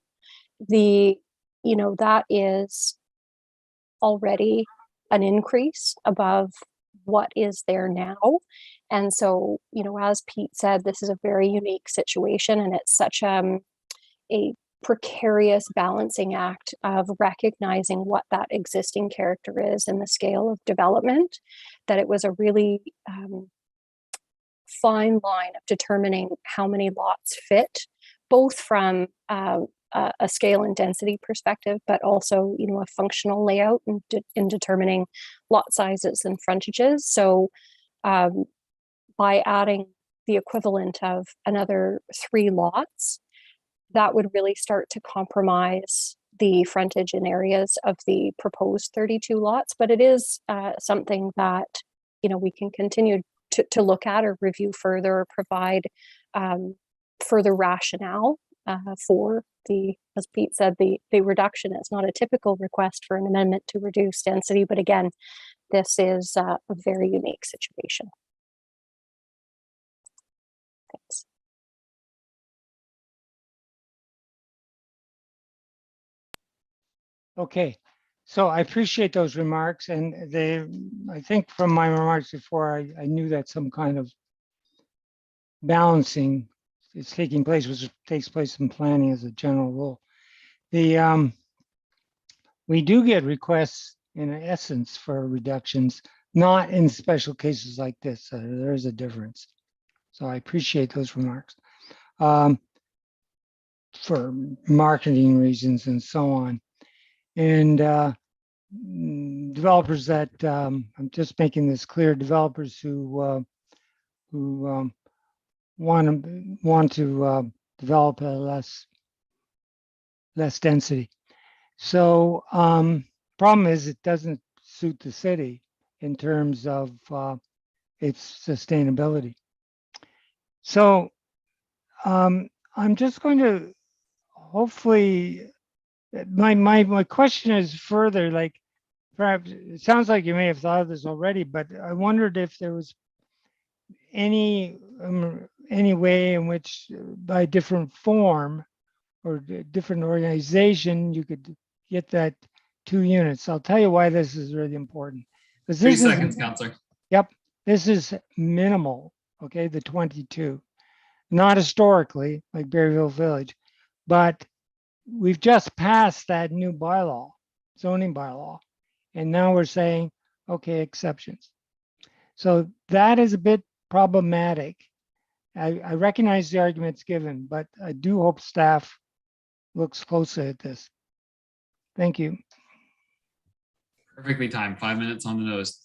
that is already an increase above what is there now. And so, as Pete said, this is a very unique situation, and it's such a precarious balancing act of recognizing what that existing character is and the scale of development, that it was a really fine line of determining how many lots fit, both from a scale and density perspective, but also, a functional layout in determining lot sizes and frontages. So by adding the equivalent of another 3 lots, that would really start to compromise the frontage in areas of the proposed 32 lots. But it is something that, we can continue to look at or review further, or provide further rationale for as Pete said, the reduction. Is not a typical request for an amendment to reduce density, but again, this is a very unique situation. Thanks. Okay, so I appreciate those remarks, and I think from my remarks before, I knew that some kind of balancing is taking place, which takes place in planning as a general rule. We do get requests in essence for reductions, not in special cases like this. There is a difference. So I appreciate those remarks. For marketing reasons and so on. And developers that, I'm just making this clear, developers who want to develop a less density. So problem is, it doesn't suit the city in terms of its sustainability. So I'm just going to hopefully, my question is further, like, perhaps it sounds like you may have thought of this already, but I wondered if there was any way in which by different form or different organization you could get that 2 units. I'll tell you why this is really important. 'Cause 3 this seconds, is, Counselor. yep, this is minimal, okay, the 22. Not historically, like Berryville Village, but we've just passed that new bylaw, zoning bylaw. And now we're saying, okay, exceptions. So that is a bit problematic. I recognize the arguments given, but I do hope staff looks closely at this. Thank you. Perfectly timed, 5 minutes on the nose.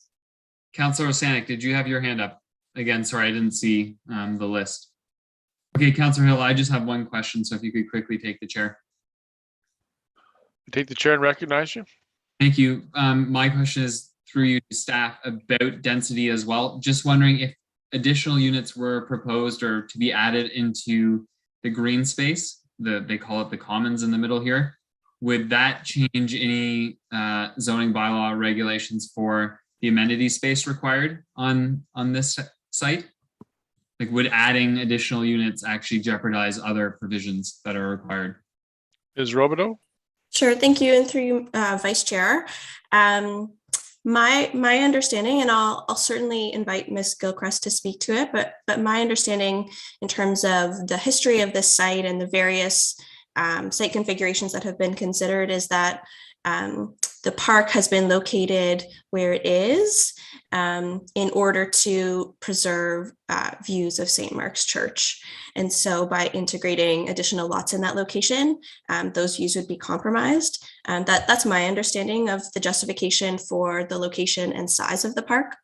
Counselor Osanek, did you have your hand up? Again, sorry, I didn't see the list. Okay, Counselor Hill, I just have one question, so if you could quickly take the chair. Take the chair and recognize you. Thank you. My question is through you to staff about density as well. Just wondering if additional units were proposed or to be added into the green space, they call it the commons in the middle here. Would that change any zoning bylaw regulations for the amenity space required on this site? Like, would adding additional units actually jeopardize other provisions that are required? Ms. Robideau? Sure, thank you, and through you, Vice Chair. My understanding, and I'll certainly invite Ms. Gilchrist to speak to it, but my understanding in terms of the history of this site and the various site configurations that have been considered is that the park has been located where it is in order to preserve views of St. Mark's Church. And so by integrating additional lots in that location, those views would be compromised. That's my understanding of the justification for the location and size of the park.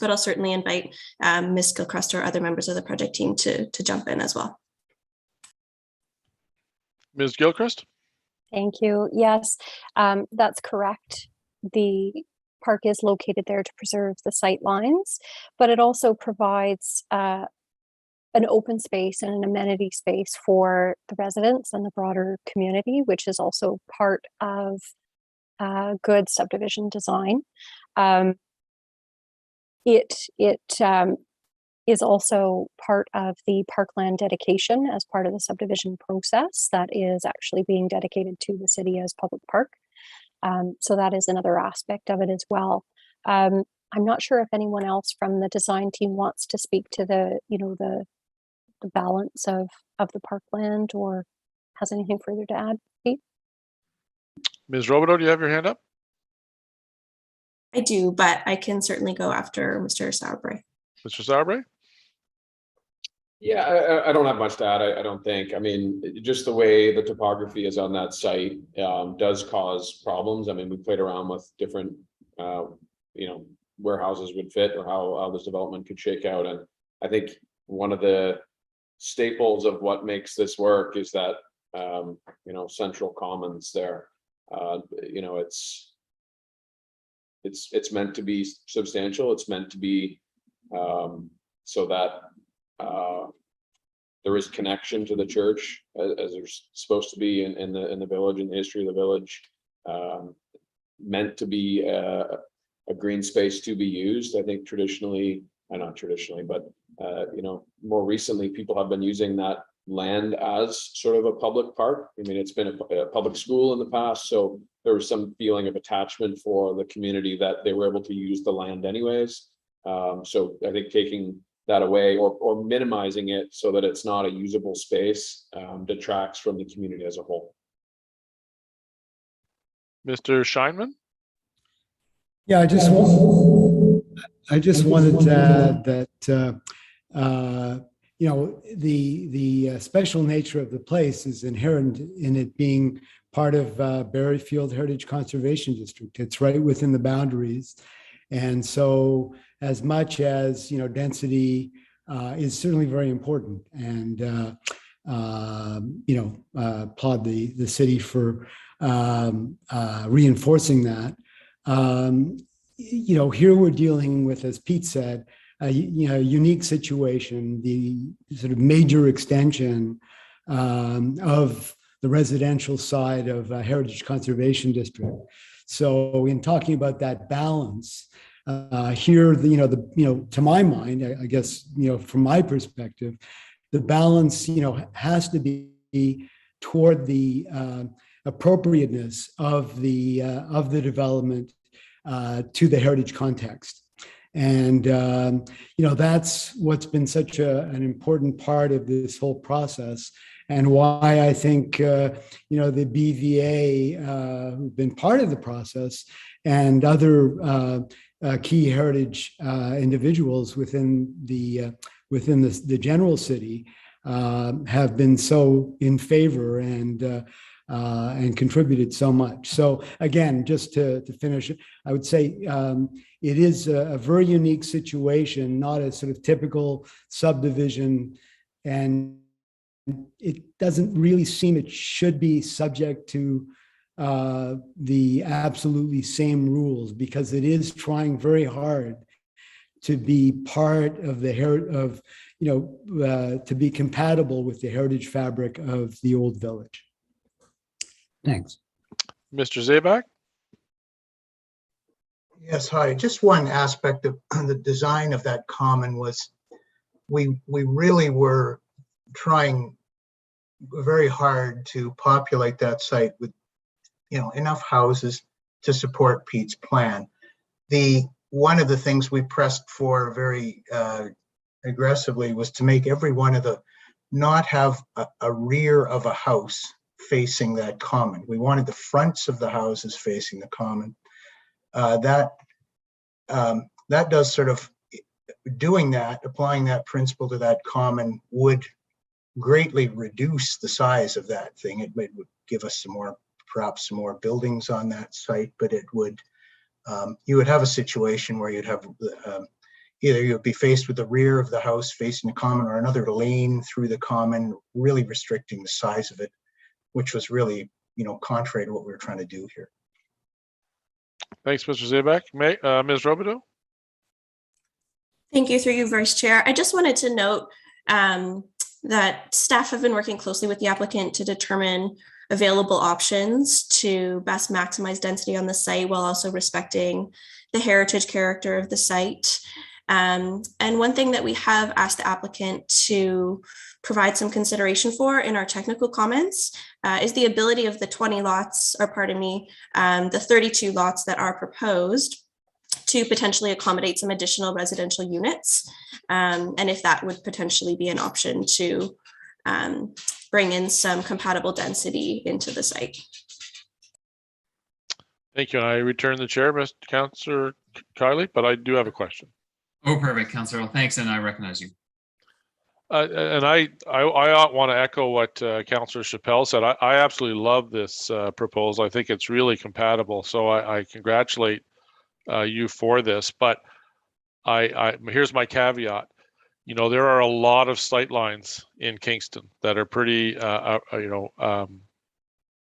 But I'll certainly invite Ms. Gilchrist or other members of the project team to jump in as well. Ms. Gilchrist? Thank you. Yes, that's correct. The park is located there to preserve the sight lines, but it also provides an open space and an amenity space for the residents and the broader community, which is also part of good subdivision design. It is also part of the parkland dedication as part of the subdivision process that is actually being dedicated to the city as public park. So that is another aspect of it as well. I'm not sure if anyone else from the design team wants to speak to the balance of the parkland or has anything further to add. Pete? Ms. Robideau, do you have your hand up? I do, but I can certainly go after Mr. Sauerbrey. Mr. Sauerbrey? Yeah, I don't have much to add, I don't think. I mean, just the way the topography is on that site does cause problems. I mean, we played around with different, where houses would fit or how this development could shake out. And I think one of the staples of what makes this work is that, central commons there. It's meant to be substantial. It's meant to be so that there is connection to the church as there's supposed to be in the village, in the history of the village. Meant to be a green space to be used. I think traditionally, not traditionally, but more recently, people have been using that land as sort of a public park. I mean, it's been a public school in the past, so there was some feeling of attachment for the community that they were able to use the land anyways. So I think taking that away or minimizing it so that it's not a usable space detracts from the community as a whole. Mr. Scheinman? Yeah, I just wanted to add that the special nature of the place is inherent in it being part of Berryfield Heritage Conservation District. It's right within the boundaries, and so as much as density is certainly very important, and applaud the city for reinforcing that. here we're dealing with, as Pete said, a unique situation, the sort of major extension of the residential side of a Heritage Conservation District. So in talking about that balance, here, to my mind, I guess, from my perspective, the balance, has to be toward the appropriateness of the development to the heritage context. And, that's what's been such an important part of this whole process, and why I think, the BVA, who've been part of the process, and other key heritage individuals within the general city have been so in favor and contributed so much. So again, just to finish, I would say it is a very unique situation, not a sort of typical subdivision, and it doesn't really seem it should be subject to the absolutely same rules, because it is trying very hard to be part of the to be compatible with the heritage fabric of the old village. Thanks. Mr. Zabak? Yes, hi. Just one aspect of the design of that common was we really were trying very hard to populate that site with enough houses to support Pete's plan. One of the things we pressed for very aggressively was to make every one of not have a rear of a house facing that common. We wanted the fronts of the houses facing the common. That does sort of, doing that, applying that principle to that common would greatly reduce the size of that thing. It would give us perhaps some more buildings on that site, but it would, you would have a situation where you'd have either you'd be faced with the rear of the house facing the common, or another lane through the common, really restricting the size of it, which was really, contrary to what we were trying to do here. Thanks, Mr. Zabak. Ms. Robideau? Thank you, through you, Vice Chair. I just wanted to note that staff have been working closely with the applicant to determine available options to best maximize density on the site while also respecting the heritage character of the site. And one thing that we have asked the applicant to provide some consideration for in our technical comments is the ability of the 20 lots, or pardon me, the 32 lots that are proposed to potentially accommodate some additional residential units. And if that would potentially be an option to bring in some compatible density into the site. Thank you. I return the chair, Mr. Councillor Kiley, but I do have a question. Oh, perfect, Councillor. Well, thanks, and I recognize you. And I want to echo what Councillor Chappelle said. I absolutely love this proposal. I think it's really compatible. So I congratulate you for this. But here's my caveat. There are a lot of sight lines in Kingston that are pretty,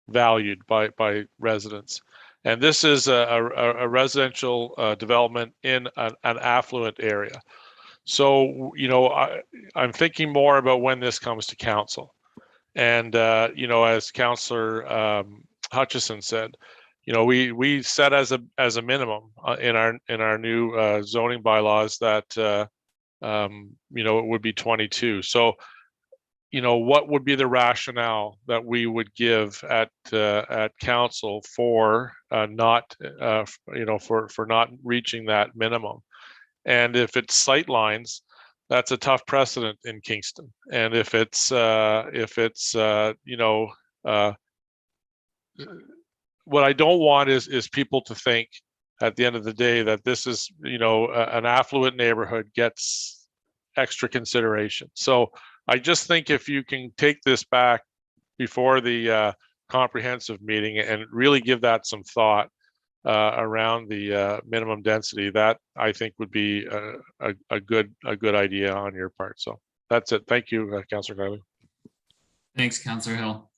valued by residents. And this is a residential development in an affluent area. So, I'm thinking more about when this comes to council. And, as Councillor Hutchison said, we set as a minimum in our new zoning bylaws that, it would be 22. So, what would be the rationale that we would give at council for not reaching that minimum? And if it's sight lines, that's a tough precedent in Kingston. And if it's what I don't want is people to think at the end of the day that this is, an affluent neighborhood gets extra consideration. So I just think if you can take this back before the comprehensive meeting and really give that some thought around the minimum density, that I think would be a good idea on your part. So that's it. Thank you, Councillor Kiley. Thanks, Councillor Hill.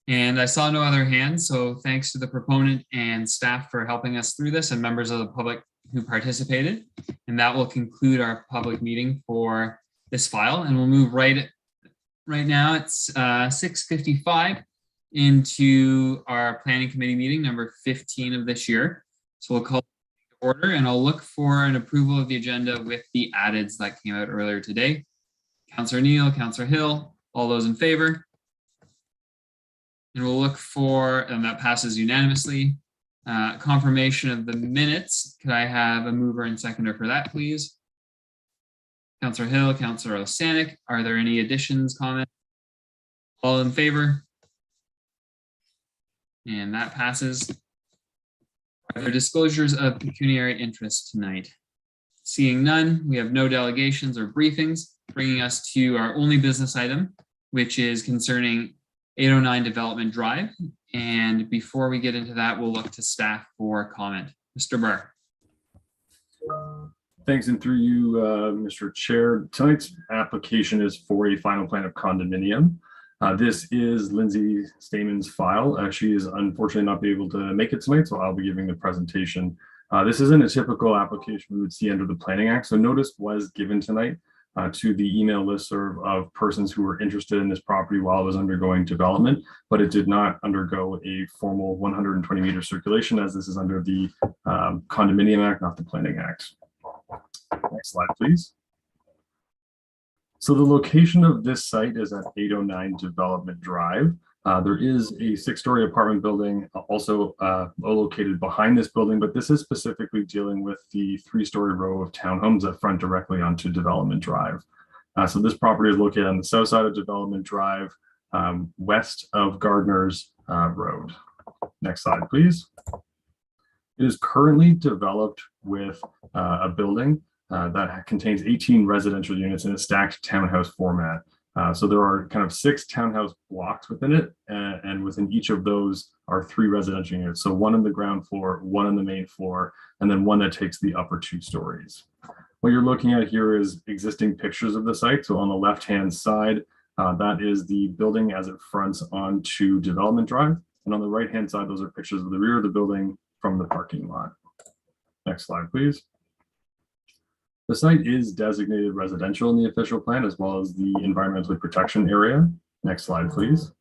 And I saw no other hands, so thanks to the proponent and staff for helping us through this, and members of the public who participated. And that will conclude our public meeting for this file. And we'll move right now, it's 6:55 into our planning committee meeting number 15 of this year. So we'll call it to order, and I'll look for an approval of the agenda with the addeds that came out earlier today. Councillor Neal, Councillor Hill, all those in favor? And we'll look for, and that passes unanimously, confirmation of the minutes. Could I have a mover and seconder for that, please? Councillor Hill, Councillor Osanik, are there any additions, comments? All in favor? And that passes. Are there disclosures of pecuniary interest tonight? Seeing none, we have no delegations or briefings, bringing us to our only business item, which is concerning 809 Development Drive. And before we get into that, we'll look to staff for comment. Mr. Burr. Thanks, and through you, Mr. Chair. Tonight's application is for a final plan of condominium. This is Lindsay Stamen's file. She is unfortunately not be able to make it tonight, so I'll be giving the presentation. This isn't a typical application we would see under the Planning Act, so notice was given tonight to the email listserv of persons who were interested in this property while it was undergoing development, but it did not undergo a formal 120-meter circulation, as this is under the Condominium Act, not the Planning Act. Next slide, please. So the location of this site is at 809 Development Drive. There is a 6-story apartment building also located behind this building, but this is specifically dealing with the 3-story row of townhomes that front directly onto Development Drive. So this property is located on the south side of Development Drive, west of Gardner's Road. Next slide, please. It is currently developed with a building that contains 18 residential units in a stacked townhouse format. So there are kind of 6 townhouse blocks within it, and within each of those are 3 residential units. So 1 on the ground floor, 1 on the main floor, and then 1 that takes the upper 2 stories. What you're looking at here is existing pictures of the site. So on the left-hand side, that is the building as it fronts onto Development Drive. And on the right-hand side, those are pictures of the rear of the building from the parking lot. Next slide, please. The site is designated residential in the official plan, as well as the environmentally protection area. Next slide, please.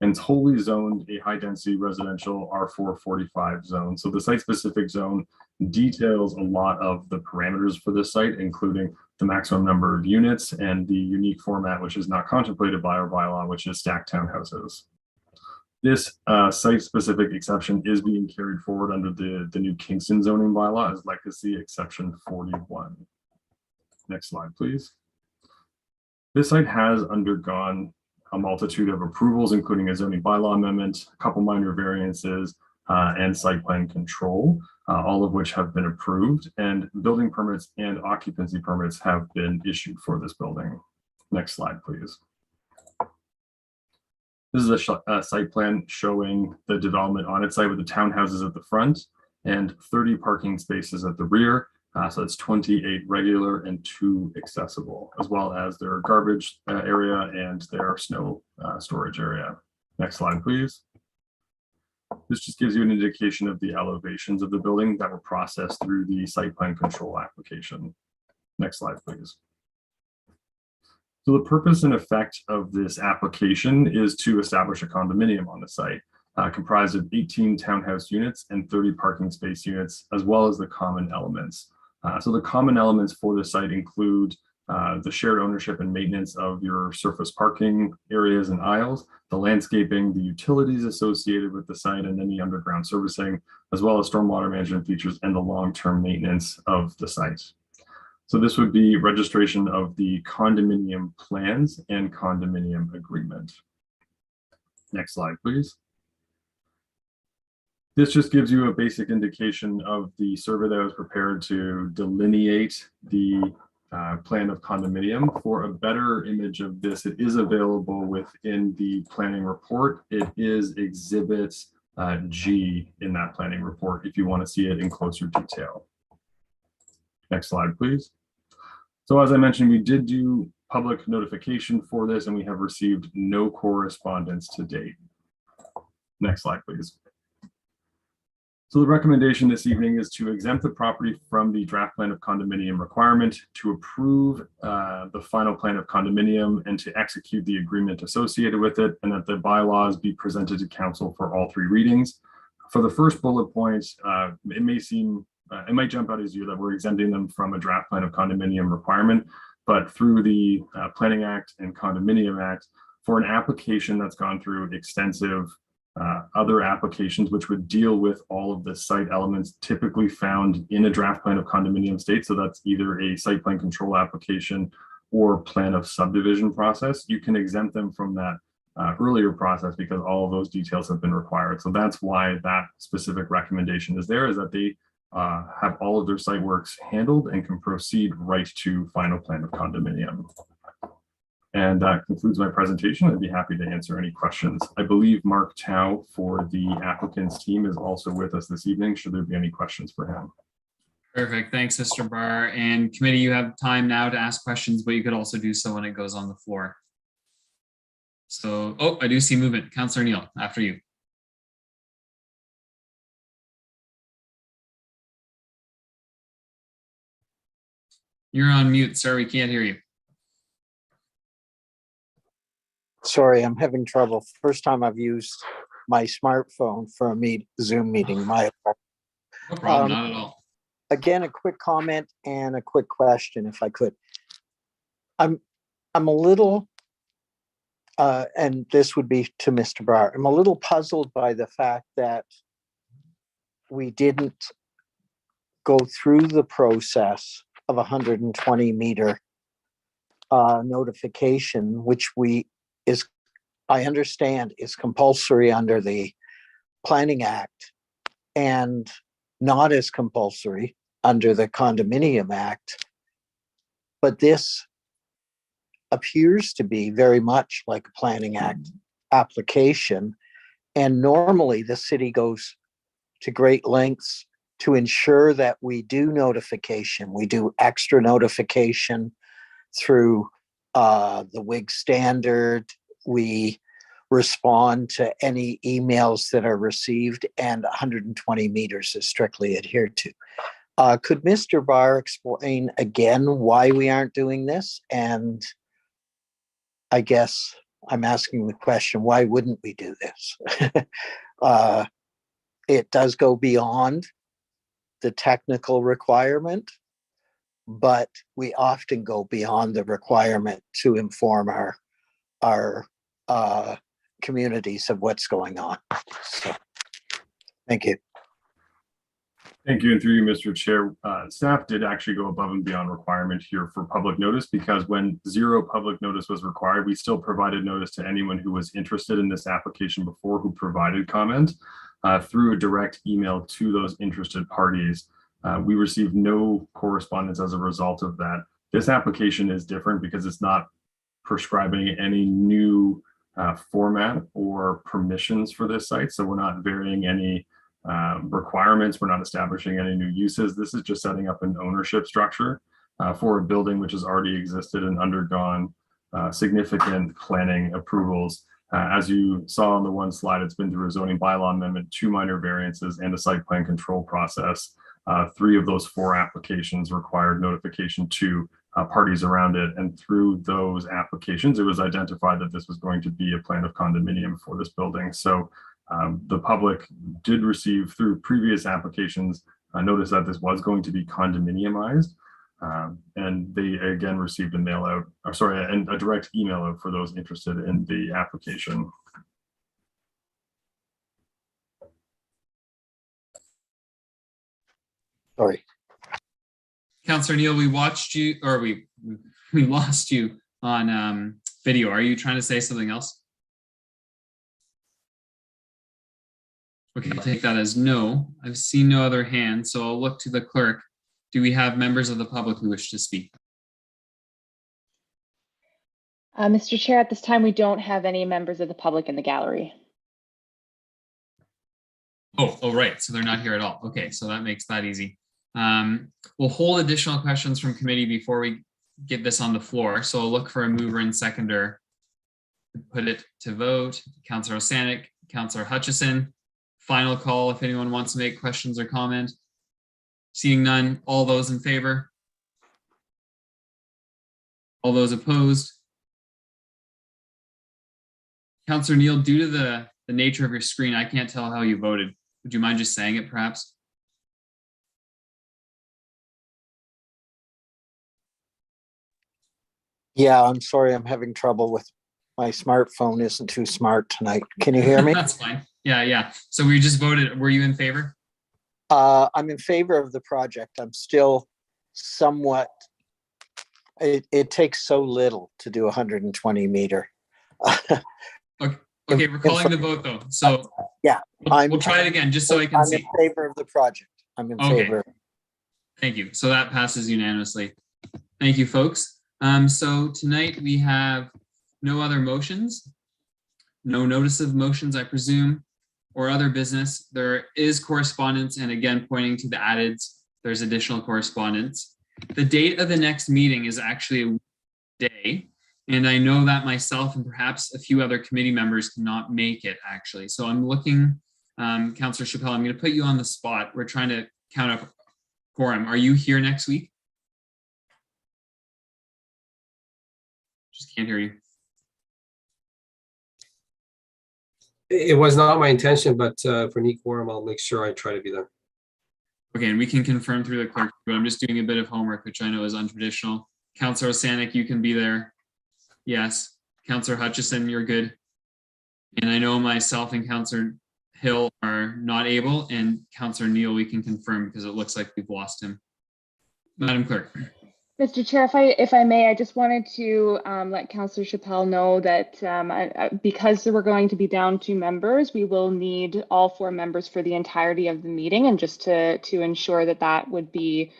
And it's wholly zoned a high density residential R445 zone. So the site specific zone details a lot of the parameters for this site, including the maximum number of units and the unique format, which is not contemplated by our bylaw, which is stacked townhouses. This site-specific exception is being carried forward under the new Kingston zoning bylaw as legacy exception 41. Next slide, please. This site has undergone a multitude of approvals, including a zoning bylaw amendment, a couple minor variances, and site plan control, all of which have been approved, and building permits and occupancy permits have been issued for this building. Next slide, please. This is a site plan showing the development on its site with the townhouses at the front and 30 parking spaces at the rear. So it's 28 regular and 2 accessible, as well as their garbage area and their snow storage area. Next slide, please. This just gives you an indication of the elevations of the building that were processed through the site plan control application. Next slide, please. So the purpose and effect of this application is to establish a condominium on the site, comprised of 18 townhouse units and 30 parking space units, as well as the common elements. So the common elements for the site include the shared ownership and maintenance of your surface parking areas and aisles, the landscaping, the utilities associated with the site, and any underground servicing, as well as stormwater management features and the long-term maintenance of the site. So this would be registration of the condominium plans and condominium agreement. Next slide, please. This just gives you a basic indication of the survey that was prepared to delineate the plan of condominium. For a better image of this, it is available within the planning report. It is Exhibit G in that planning report if you want to see it in closer detail. Next slide, please. So as I mentioned, we did do public notification for this and we have received no correspondence to date. Next slide, please. So the recommendation this evening is to exempt the property from the draft plan of condominium requirement, to approve the final plan of condominium, and to execute the agreement associated with it, and that the bylaws be presented to council for all 3 readings. For the first bullet point, it might jump out as you that we're exempting them from a draft plan of condominium requirement, but through the Planning Act and Condominium Act, for an application that's gone through extensive other applications which would deal with all of the site elements typically found in a draft plan of condominium state. So that's either a site plan control application or plan of subdivision process. You can exempt them from that earlier process because all of those details have been required. So that's why that specific recommendation is there, is that they have all of their site works handled and can proceed right to final plan of condominium. And that concludes my presentation. I'd be happy to answer any questions. I believe Mark Tao for the applicant's team is also with us this evening, should there be any questions for him. Perfect. Thanks, Mr. Barr. And committee, you have time now to ask questions, but you could also do so when it goes on the floor. So, oh, I do see movement. Councillor Neal, after you. You're on mute, sir. We can't hear you. Sorry, I'm having trouble. First time I've used my smartphone for a Zoom meeting. No problem, not at all. Again, a quick comment and a quick question, if I could. I'm a little, and this would be to Mr. Barr, I'm a little puzzled by the fact that we didn't go through the process of 120 meter notification, which I understand is compulsory under the Planning Act and not as compulsory under the Condominium Act. But this appears to be very much like a Planning Act application. And normally the city goes to great lengths to ensure that we do notification. We do extra notification through the WIG standard. We respond to any emails that are received, and 120 meters is strictly adhered to. Could Mr. Barr explain again why we aren't doing this? And I guess I'm asking the question, why wouldn't we do this? It does go beyond the technical requirement, but we often go beyond the requirement to inform our communities of what's going on. So, thank you. Thank you, and through you, Mr. Chair, staff did actually go above and beyond requirement here for public notice, because when 0 public notice was required, we still provided notice to anyone who was interested in this application before, who provided comment through a direct email to those interested parties. We received no correspondence as a result of that. This application is different because it's not prescribing any new format or permissions for this site. So we're not varying any requirements. We're not establishing any new uses. This is just setting up an ownership structure for a building which has already existed and undergone significant planning approvals. As you saw on the one slide, it's been through a zoning bylaw amendment, 2 minor variances, and a site plan control process. 3 of those 4 applications required notification to parties around it. And through those applications, it was identified that this was going to be a plan of condominium for this building. So the public did receive, through previous applications, notice that this was going to be condominiumized. And they again received a mail out, or sorry, and a direct email out for those interested in the application. Sorry. Councillor Neal, we watched you, or we lost you on video. Are you trying to say something else? Okay, I'll take that as no. I've seen no other hand, so I'll look to the clerk. Do we have members of the public who wish to speak? Mr. Chair, at this time, we don't have any members of the public in the gallery. Oh, right. So they're not here at all. Okay, so that makes that easy. We'll hold additional questions from committee before we get this on the floor. So I'll look for a mover and seconder to put it to vote. Councillor Osanek, Councillor Hutchison. final call if anyone wants to make questions or comment. Seeing none, all those in favor? All those opposed? Councillor Neal, due to the nature of your screen, I can't tell how you voted. Would you mind just saying it perhaps? Yeah, I'm sorry, I'm having trouble with my smartphone isn't too smart tonight. Can you hear me? That's fine. Yeah. So we just voted. Were you in favor? I'm in favor of the project. I'm still somewhat, it takes so little to do 120 meter. Okay, we're calling the vote though. So yeah, we'll try it again just so I can see. I'm in favor of the project. I'm in favor. Thank you. So that passes unanimously. Thank you, folks. So tonight we have no other motions, no notice of motions, I presume, or other business. There is correspondence, and again, pointing to the added, there's additional correspondence. The date of the next meeting is actually a day, and I know that myself and perhaps a few other committee members cannot make it actually. So I'm looking, Councillor Chappelle, I'm going to put you on the spot. We're trying to count up quorum. Are you here next week? Just can't hear you. It was not my intention, but for neat quorum, I'll make sure I try to be there. Okay, and we can confirm through the clerk, but I'm just doing a bit of homework, which I know is untraditional. Councillor Osanik, you can be there. Yes. Councillor Hutchison, you're good. And I know myself and Councillor Hill are not able, and Councillor Neal, we can confirm because it looks like we've lost him. Madam Clerk. Mr. Chair, if I may, I just wanted to let Councillor Chappelle know that because we're going to be down 2 members, we will need all 4 members for the entirety of the meeting, and just to ensure that that would be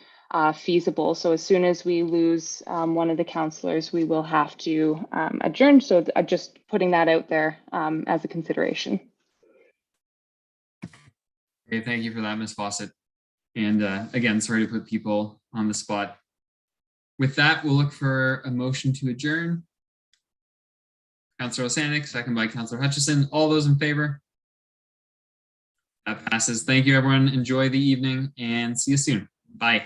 feasible. So as soon as we lose one of the councillors, we will have to adjourn. So just putting that out there as a consideration. Okay, thank you for that, Ms. Fawcett. And again, sorry to put people on the spot. With that, we'll look for a motion to adjourn. Councillor Osanik, second by Councillor Hutchison. All those in favor? That passes. Thank you, everyone. Enjoy the evening and see you soon. Bye.